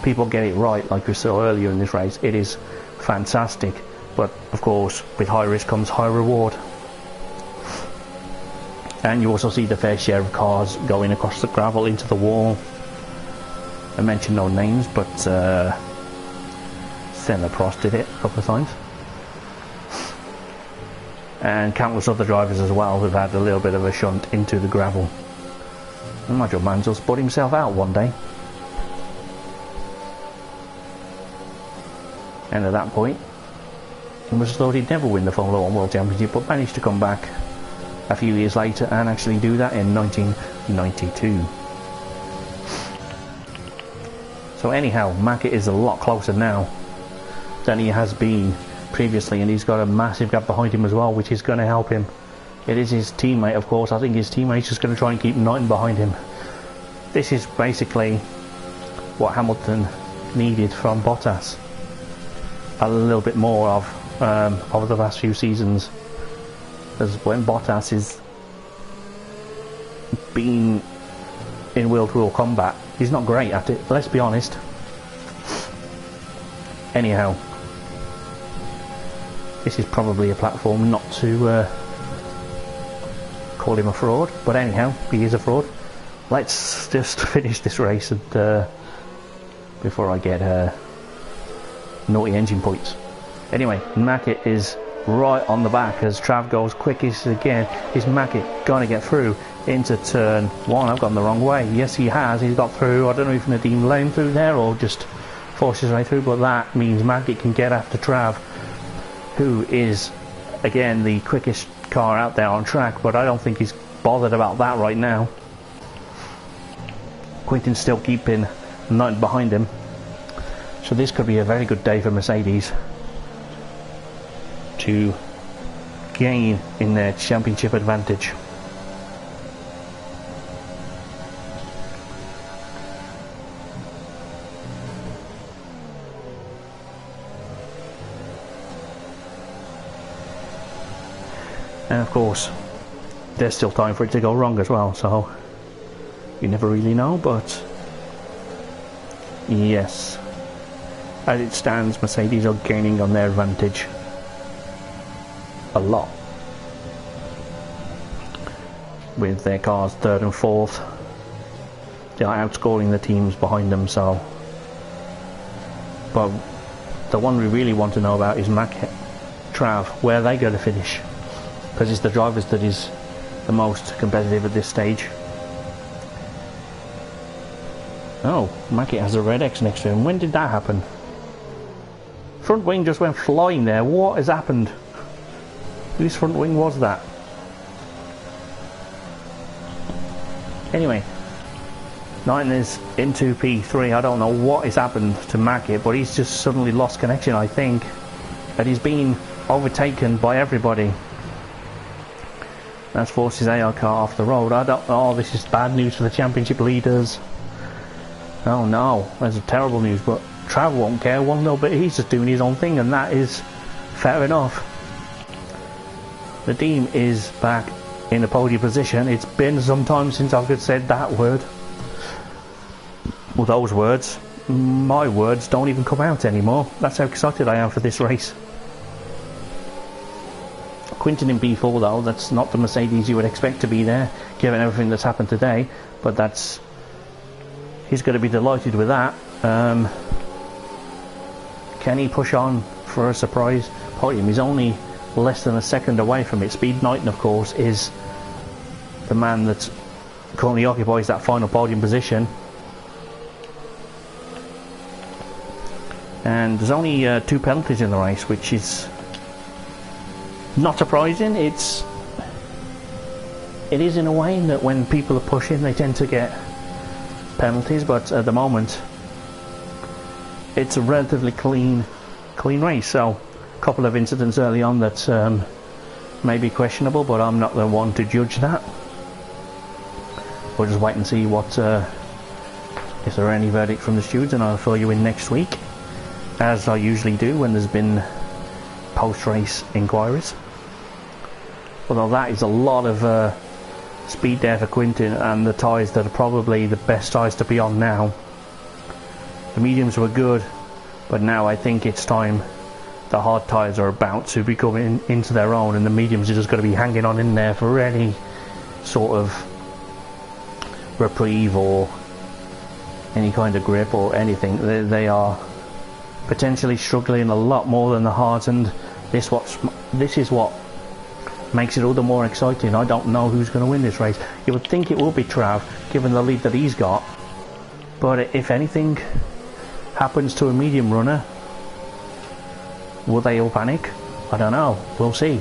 people get it right, like we saw earlier in this race, it is fantastic. But of course, with high risk comes high reward. And you also see the fair share of cars going across the gravel into the wall. I mentioned no names, but Senna Prost did it a couple of times. And countless other drivers as well who've had a little bit of a shunt into the gravel. And Nigel Mansell spun himself out one day. And at that point, he must have thought he'd never win the Formula 1 World Championship, but managed to come back a few years later and actually do that in 1992. So anyhow, Mackett is a lot closer now than he has been previously, and he's got a massive gap behind him as well, which is going to help him. It is his teammate, of course. I think his teammate's just going to try and keep Knighton behind him. This is basically what Hamilton needed from Bottas. A little bit more of over the last few seasons. Because when Bottas is being in wheel-to-wheel combat, he's not great at it, let's be honest. Anyhow, this is probably a platform not to call him a fraud, but anyhow, he is a fraud. Let's just finish this race and before I get naughty engine points. Anyway, Mackett is right on the back as Trav goes quickest again. Is Mackett going to get through into turn 1? I've gone the wrong way. Yes, he has. He's got through. I don't know if Nadeem let him through there or just forces his way through, but that means Mackett can get after Trav, who is, again, the quickest car out there on track, but I don't think he's bothered about that right now. Quintin's still keeping Knight behind him, so this could be a very good day for Mercedes to gain in their championship advantage. And of course, there's still time for it to go wrong as well, so you never really know, but yes, as it stands, Mercedes are gaining on their advantage a lot with their cars 3rd and 4th. They are outscoring the teams behind them, so. But the one we really want to know about is Mackett, Trav, where are they going to finish? Because it's the drivers that is the most competitive at this stage. Oh, Mackett has a red X next to him. When did that happen? Front wing just went flying there. What has happened? Whose front wing was that? Anyway, Knighton is into P3. I don't know what has happened to Mackett, but he's just suddenly lost connection, I think. And he's been overtaken by everybody. That's forced his AR car off the road. I don't know. This is bad news for the championship leaders. Oh no, that's terrible news, but Trav won't care one little bit. He's just doing his own thing, and that is fair enough. The team is back in the podium position. It's been some time since I could said that word. Well, those words, my words, don't even come out anymore. That's how excited I am for this race. Quintin in B4 though, that's not the Mercedes you would expect to be there, given everything that's happened today, but that's, he's going to be delighted with that. Can he push on for a surprise podium? He's only less than a second away from it. Speed Knighton, of course, is the man that currently occupies that final podium position. And there's only 2 penalties in the race, which is not surprising. It is in a way that when people are pushing, they tend to get penalties, but at the moment it's a relatively clean race. So a couple of incidents early on that may be questionable, but I'm not the one to judge that. We'll just wait and see what if there are any verdict from the stewards, and I'll fill you in next week, as I usually do when there's been post-race inquiries. Although that is a lot of speed there for Quintin, and the tyres that are probably the best tyres to be on now. The mediums were good, but now I think it's time. The hard tyres are about to be coming into their own, and the mediums are just going to be hanging on in there for any sort of reprieve or any kind of grip or anything. They are potentially struggling a lot more than the hards, and this is what makes it all the more exciting. I don't know who's going to win this race. You would think it will be Trav, given the lead that he's got, but if anything happens to a medium runner, will they all panic? I don't know. We'll see.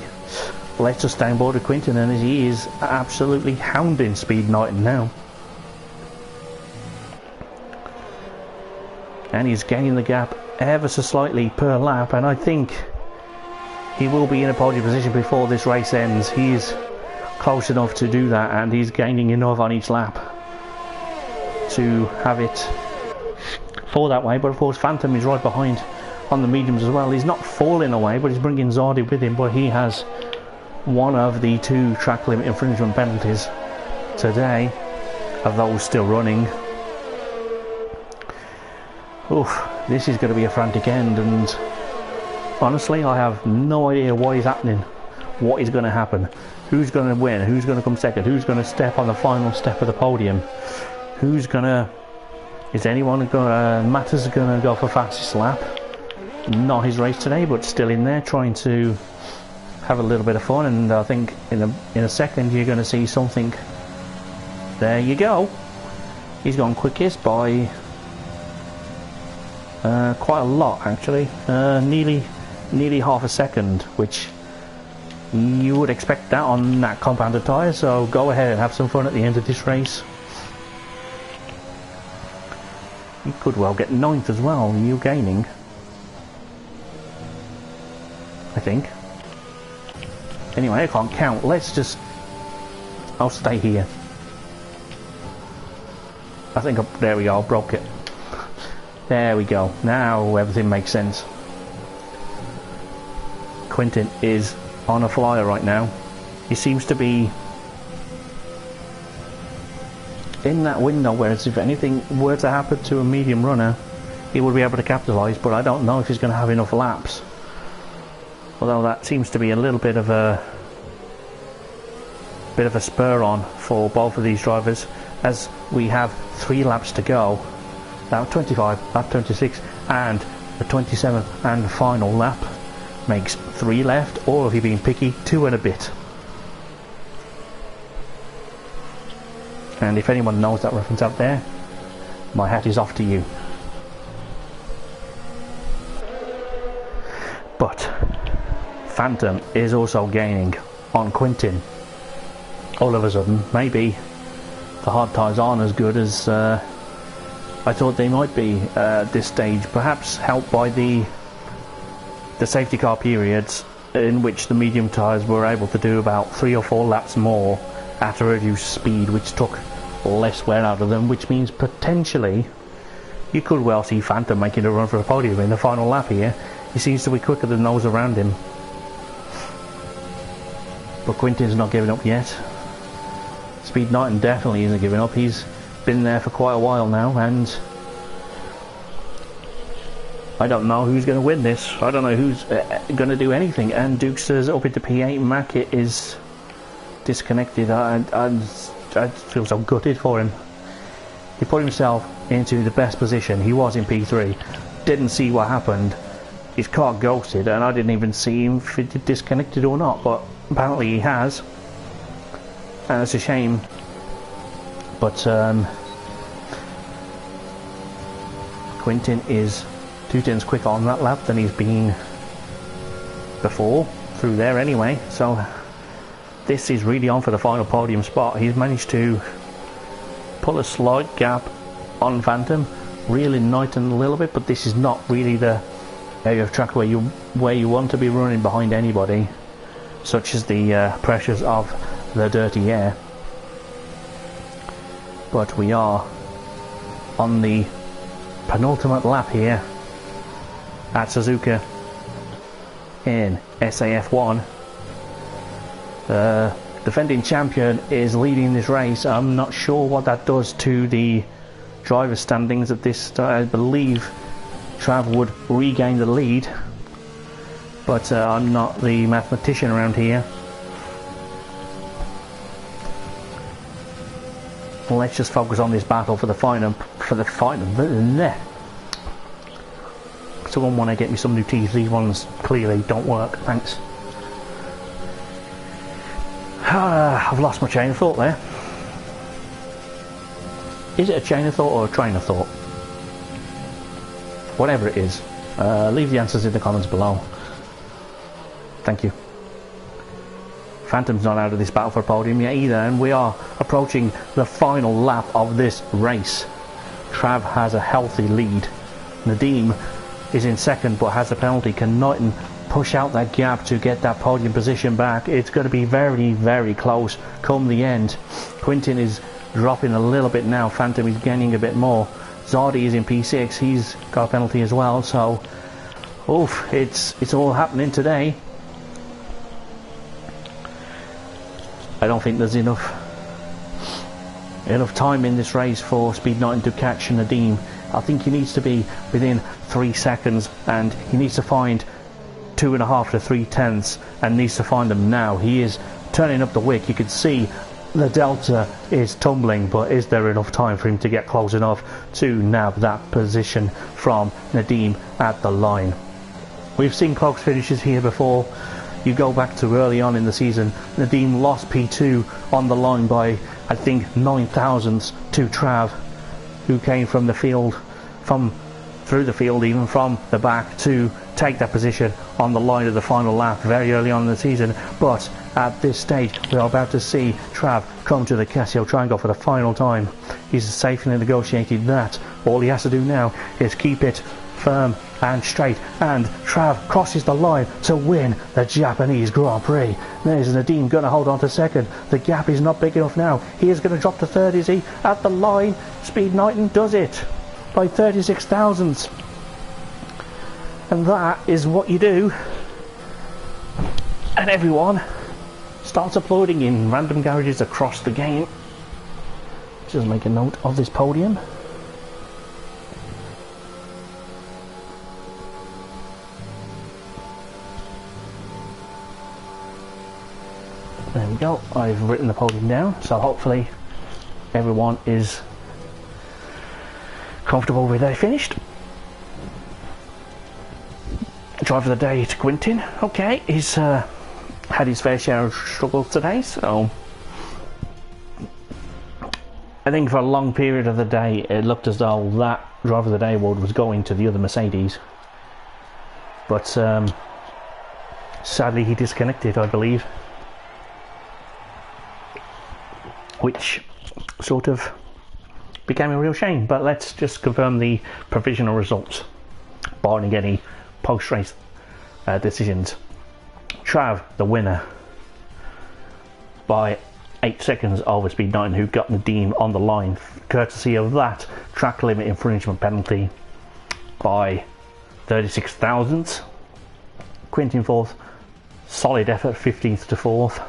Let's just stay on board with Quintin, and he is absolutely hounding Speed Knighton now. And he's gaining the gap ever so slightly per lap, and I think he will be in a podium position before this race ends. He's close enough to do that, and he's gaining enough on each lap to have it fall that way, but of course Phantom is right behind on the mediums as well. He's not falling away, but he's bringing Zardy with him, but he has one of the 2 track limit infringement penalties today of those still running. Oof, this is going to be a frantic end, and honestly I have no idea what is happening, what is going to happen, who's going to win, who's going to come second, who's going to step on the final step of the podium, who's going to, is anyone going to, Matters going to go for fastest lap. Not his race today, but still in there trying to have a little bit of fun, and I think in a second you're going to see something. There you go, he's gone quickest by quite a lot actually, nearly half a second, which you would expect that on that compounded tyre, so go ahead and have some fun at the end of this race. You could well get 9th as well, you gaining, I think. Anyway, I can't count, I'll stay here. I think, there we go, I broke it. There we go, now everything makes sense. Quintin is on a flyer right now. He seems to be in that window, whereas if anything were to happen to a medium runner, he would be able to capitalise, but I don't know if he's going to have enough laps. Although that seems to be a little bit of a spur on for both of these drivers, as we have 3 laps to go. Lap 25, lap 26 and the 27th and final lap makes 3 left, or if you're being picky, 2 and a bit. And if anyone knows that reference out there, my hat is off to you. But Phantom is also gaining on Quintin. All of a sudden, maybe the hard tyres aren't as good as I thought they might be at this stage, perhaps helped by the safety car periods in which the medium tyres were able to do about 3 or 4 laps more at a reduced speed, which took less wear out of them, which means potentially you could well see Phantom making a run for the podium in the final lap here. He seems to be quicker than those around him. But Quintin's not giving up yet. Speed Knighton definitely isn't giving up. He's been there for quite a while now, and I don't know who's going to win this. I don't know who's going to do anything. And Dukes is up into P8. Mackett is disconnected. I feel so gutted for him. He put himself into the best position. He was in P3. Didn't see what happened. His car ghosted, and I didn't even see him if it disconnected or not. But apparently he has, and it's a shame. But Quintin is 2/10 quicker on that lap than he's been before through there anyway, so this is really on for the final podium spot. He's managed to pull a slight gap on Phantom, reeling Knighton a little bit, but this is not really the area of track where you want to be running behind anybody, such as the pressures of the dirty air. But we are on the penultimate lap here at Suzuka in SAF1. The defending champion is leading this race. I'm not sure what that does to the driver standings at this. I believe Trav would regain the lead, but I'm not the mathematician around here. Let's just focus on this battle for the final. Someone want to get me some new teeth. These ones clearly don't work. Thanks. I've lost my chain of thought there. Is it a chain of thought or a train of thought? Whatever it is, leave the answers in the comments below. Thank you. Phantom's not out of this battle for podium yet either, and we are approaching the final lap of this race. Trav has a healthy lead. Nadim is in second but has a penalty. Can Knighton push out that gap to get that podium position back? It's going to be very, very close come the end. Quintin is dropping a little bit now. Phantom is gaining a bit more. Zardy is in P6, he's got a penalty as well, so oof, it's all happening today. I don't think there's enough time in this race for Speed 9 to catch Nadim. I think he needs to be within 3 seconds, and he needs to find 2.5 to 3 tenths, and needs to find them now. He is turning up the wick. You can see the delta is tumbling, but is there enough time for him to get close enough to nab that position from Nadim at the line? We've seen close finishes here before. You go back to early on in the season, Nadim lost P2 on the line by, I think, 9 thousandths to Trav, who came from the field, through the field, even from the back, to take that position on the line of the final lap very early on in the season. But at this stage, we are about to see Trav come to the Casio Triangle for the final time. He's safely negotiated that. All he has to do now is keep it firm and straight, and Trav crosses the line to win the Japanese Grand Prix. There's Nadim going to hold on to second. The gap is not big enough now. He is going to drop to third, is he? At the line, Speed 9 does it by 36 thousandths. And that is what you do. And everyone starts applauding in random garages across the game. Just make a note of this podium. There we go, I've written the podium down, so hopefully everyone is comfortable with they finished. Driver of the day to Quintin. Okay, he's had his fair share of struggles today, so I think for a long period of the day it looked as though that driver of the day award was going to the other Mercedes, but sadly he disconnected, I believe, which sort of became a real shame. But let's just confirm the provisional results, barring any post-race decisions. Trav, the winner, by 8 seconds over Speed 9, who got Nadim on the line, courtesy of that track limit infringement penalty by 36 thousandths. Quintin fourth, solid effort, 15th to 4th.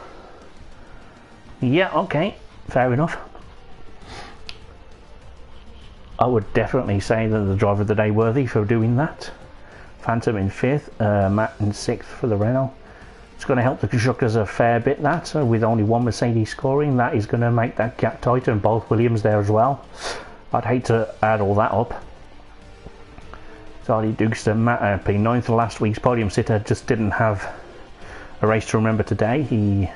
Yeah, okay, fair enough. I would definitely say that the driver of the day worthy for doing that. Phantom in 5th, Matt in 6th for the Renault. It's going to help the constructors a fair bit, that, with only one Mercedes scoring. That is going to make that gap tighter, and both Williams there as well. I'd hate to add all that up. Zardy Dukes and Matt being 9th last week's podium sitter just didn't have a race to remember today. He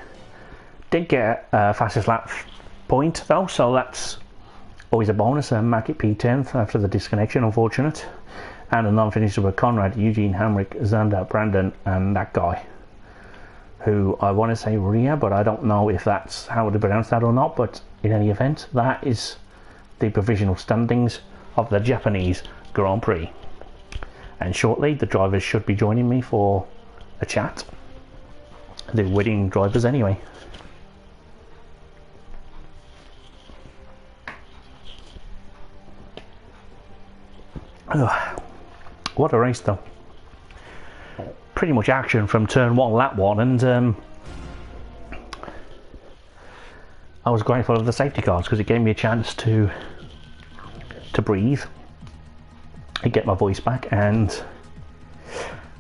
did get a fastest lap point though, so that's always a bonus. Mac at P10th after the disconnection, unfortunate. And a non-finisher were Conrad, Eugene, Hamrick, Zander, Brandon, and that guy, who I want to say Ria, but I don't know if that's how to pronounce that or not. But in any event, that is the provisional standings of the Japanese Grand Prix. And shortly, the drivers should be joining me for a chat. The winning drivers anyway. What a race though. Pretty much action from turn 1, lap 1, and I was grateful of the safety cars because it gave me a chance to breathe and get my voice back and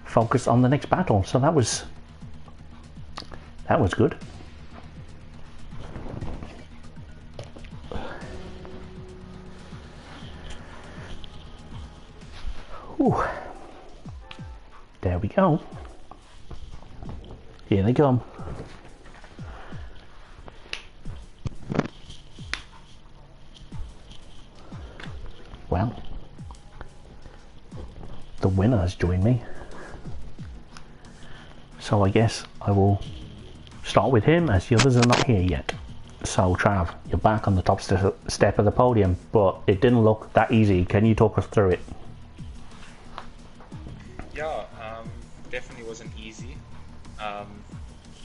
focus on the next battle. So that was good. Ooh. There we go. Here they come. Well, the winner has joined me, so I guess I will start with him, as the others are not here yet. So Trav, you're back on the top step of the podium, but it didn't look that easy. Can you talk us through it? Yeah, definitely wasn't easy.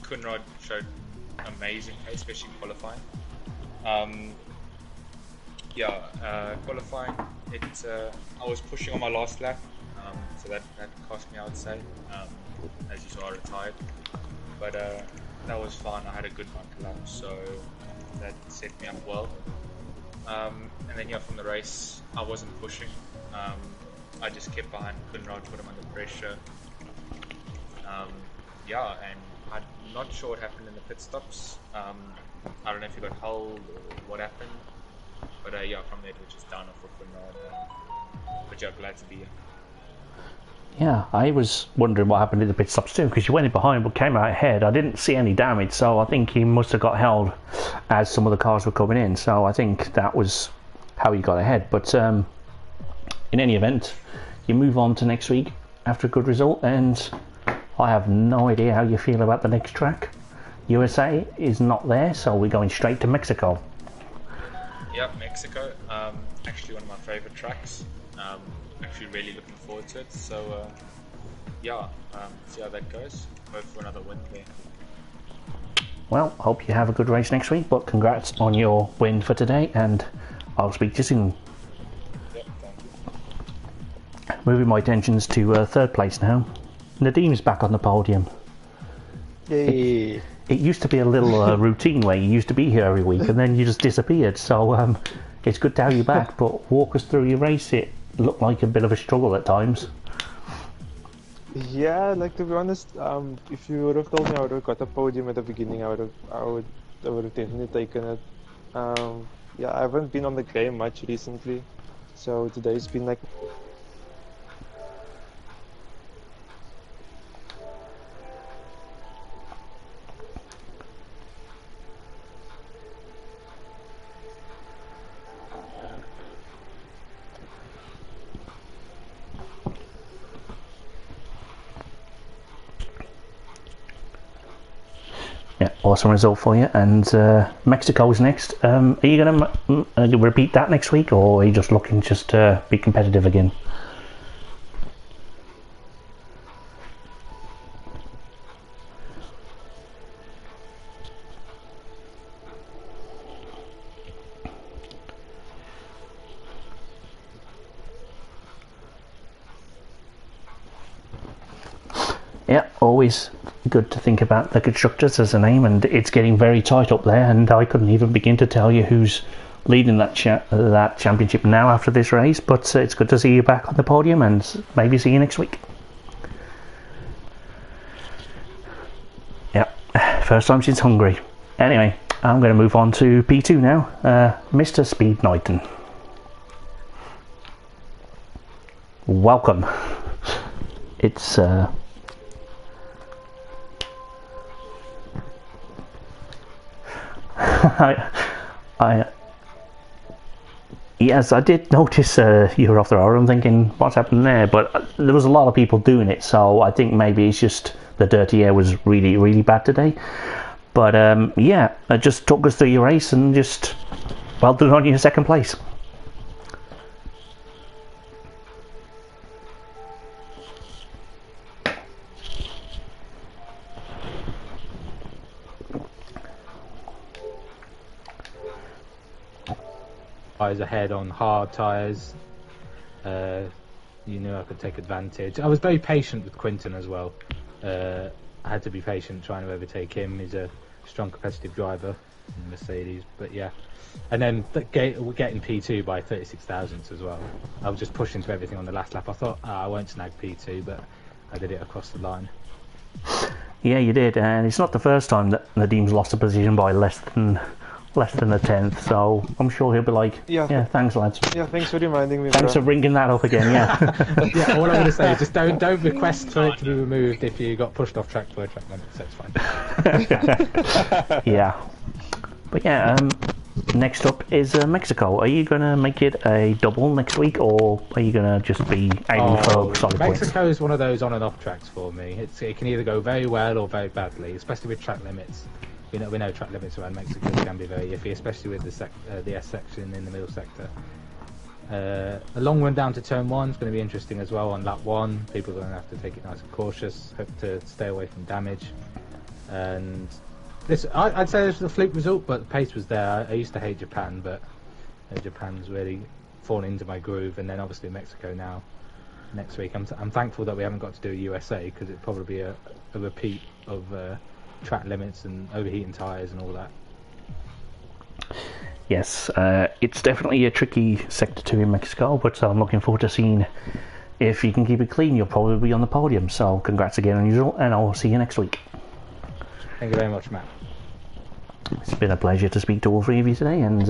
Kunrad showed amazing pace, especially qualifying. Qualifying I was pushing on my last lap, so that cost me, I would say. As you saw, I retired, but that was fine. I had a good 90 laps, so that set me up well. And then yeah, from the race, I wasn't pushing. I just kept behind, couldn't put him under pressure. Yeah, and I'm not sure what happened in the pit stops. I don't know if he got held or what happened, but yeah, from there we're just down off for Bernard. But yeah, glad to be here. Yeah, I was wondering what happened in the pit stops too, because you went in behind but came out ahead. I didn't see any damage, so I think he must have got held as some of the cars were coming in. So I think that was how he got ahead. But in any event, you move on to next week after a good result, and I have no idea how you feel about the next track. USA is not there, so we're going straight to Mexico. Yeah, Mexico. Actually one of my favorite tracks. Actually really looking forward to it. So yeah, see how that goes. Hope for another win there. Well, hope you have a good race next week, but congrats on your win for today, and I'll speak to you soon. Yeah, thank you. Moving my attentions to third place now. Nadim's back on the podium. Yay! It used to be a little routine where you used to be here every week and then you just disappeared, so it's good to have you back, but walk us through your race. It looked like a bit of a struggle at times. Yeah, like to be honest, if you would have told me I would have got a podium at the beginning, I would have definitely taken it. Yeah, I haven't been on the game much recently, so today's been like Yeah, awesome result for you. And Mexico's next. Are you going to repeat that next week, or are you just looking just to be competitive again? Yeah, always good to think about the constructors as a name, and it's getting very tight up there, and I couldn't even begin to tell you who's leading that championship now after this race, but it's good to see you back on the podium, and maybe see you next week. Yeah, first time since Hungary. Anyway, I'm going to move on to P2 now. Mr. Speed Knighton. Welcome. It's yes, I did notice you were off the road. I'm thinking, what's happened there? But there was a lot of people doing it, so I think maybe it's just the dirty air was really, really bad today. But yeah, just talk us through your race and just well done on your second place. I was ahead on hard tyres. You knew I could take advantage. I was very patient with Quinton as well. I had to be patient trying to overtake him. He's a strong competitive driver in Mercedes, but yeah. And then we're getting P2 by 36 thousandths as well. I was just pushing to everything on the last lap. I thought I won't snag P2, but I did it across the line. Yeah, you did, and it's not the first time that Nadim's lost a position by less than a tenth, so I'm sure he'll be like, yeah, thanks lads. Yeah, thanks for reminding me. Thanks for bringing that up again, yeah. Yeah, all I'm going to say is just don't request for it to be removed if you got pushed off track by a track limit, so it's fine. Yeah. But yeah, next up is Mexico. Are you going to make it a double next week, or are you going to just be aiming for solid points? Mexico is one of those on and off tracks for me. It can either go very well or very badly, especially with track limits. We know track limits around Mexico can be very iffy, especially with the S section in the middle sector. A long run down to turn 1 is going to be interesting as well on lap 1. People are going to have to take it nice and cautious, hope to stay away from damage. And I'd say this was a fluke result, but the pace was there. I used to hate Japan, but Japan's really fallen into my groove, and then obviously Mexico now next week. I'm thankful that we haven't got to do USA, because it'd probably be a repeat of track limits and overheating tyres and all that. Yes, it's definitely a tricky sector 2 in Mexico, but I'm looking forward to seeing if you can keep it clean. You'll probably be on the podium, so congrats again on usual, and I'll see you next week. Thank you very much, Matt. It's been a pleasure to speak to all three of you today, and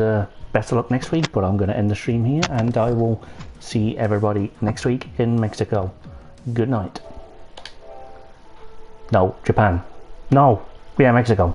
best of luck next week, but I'm going to end the stream here, and I will see everybody next week in Mexico. Good night. No, Japan. No, yeah, Mexico.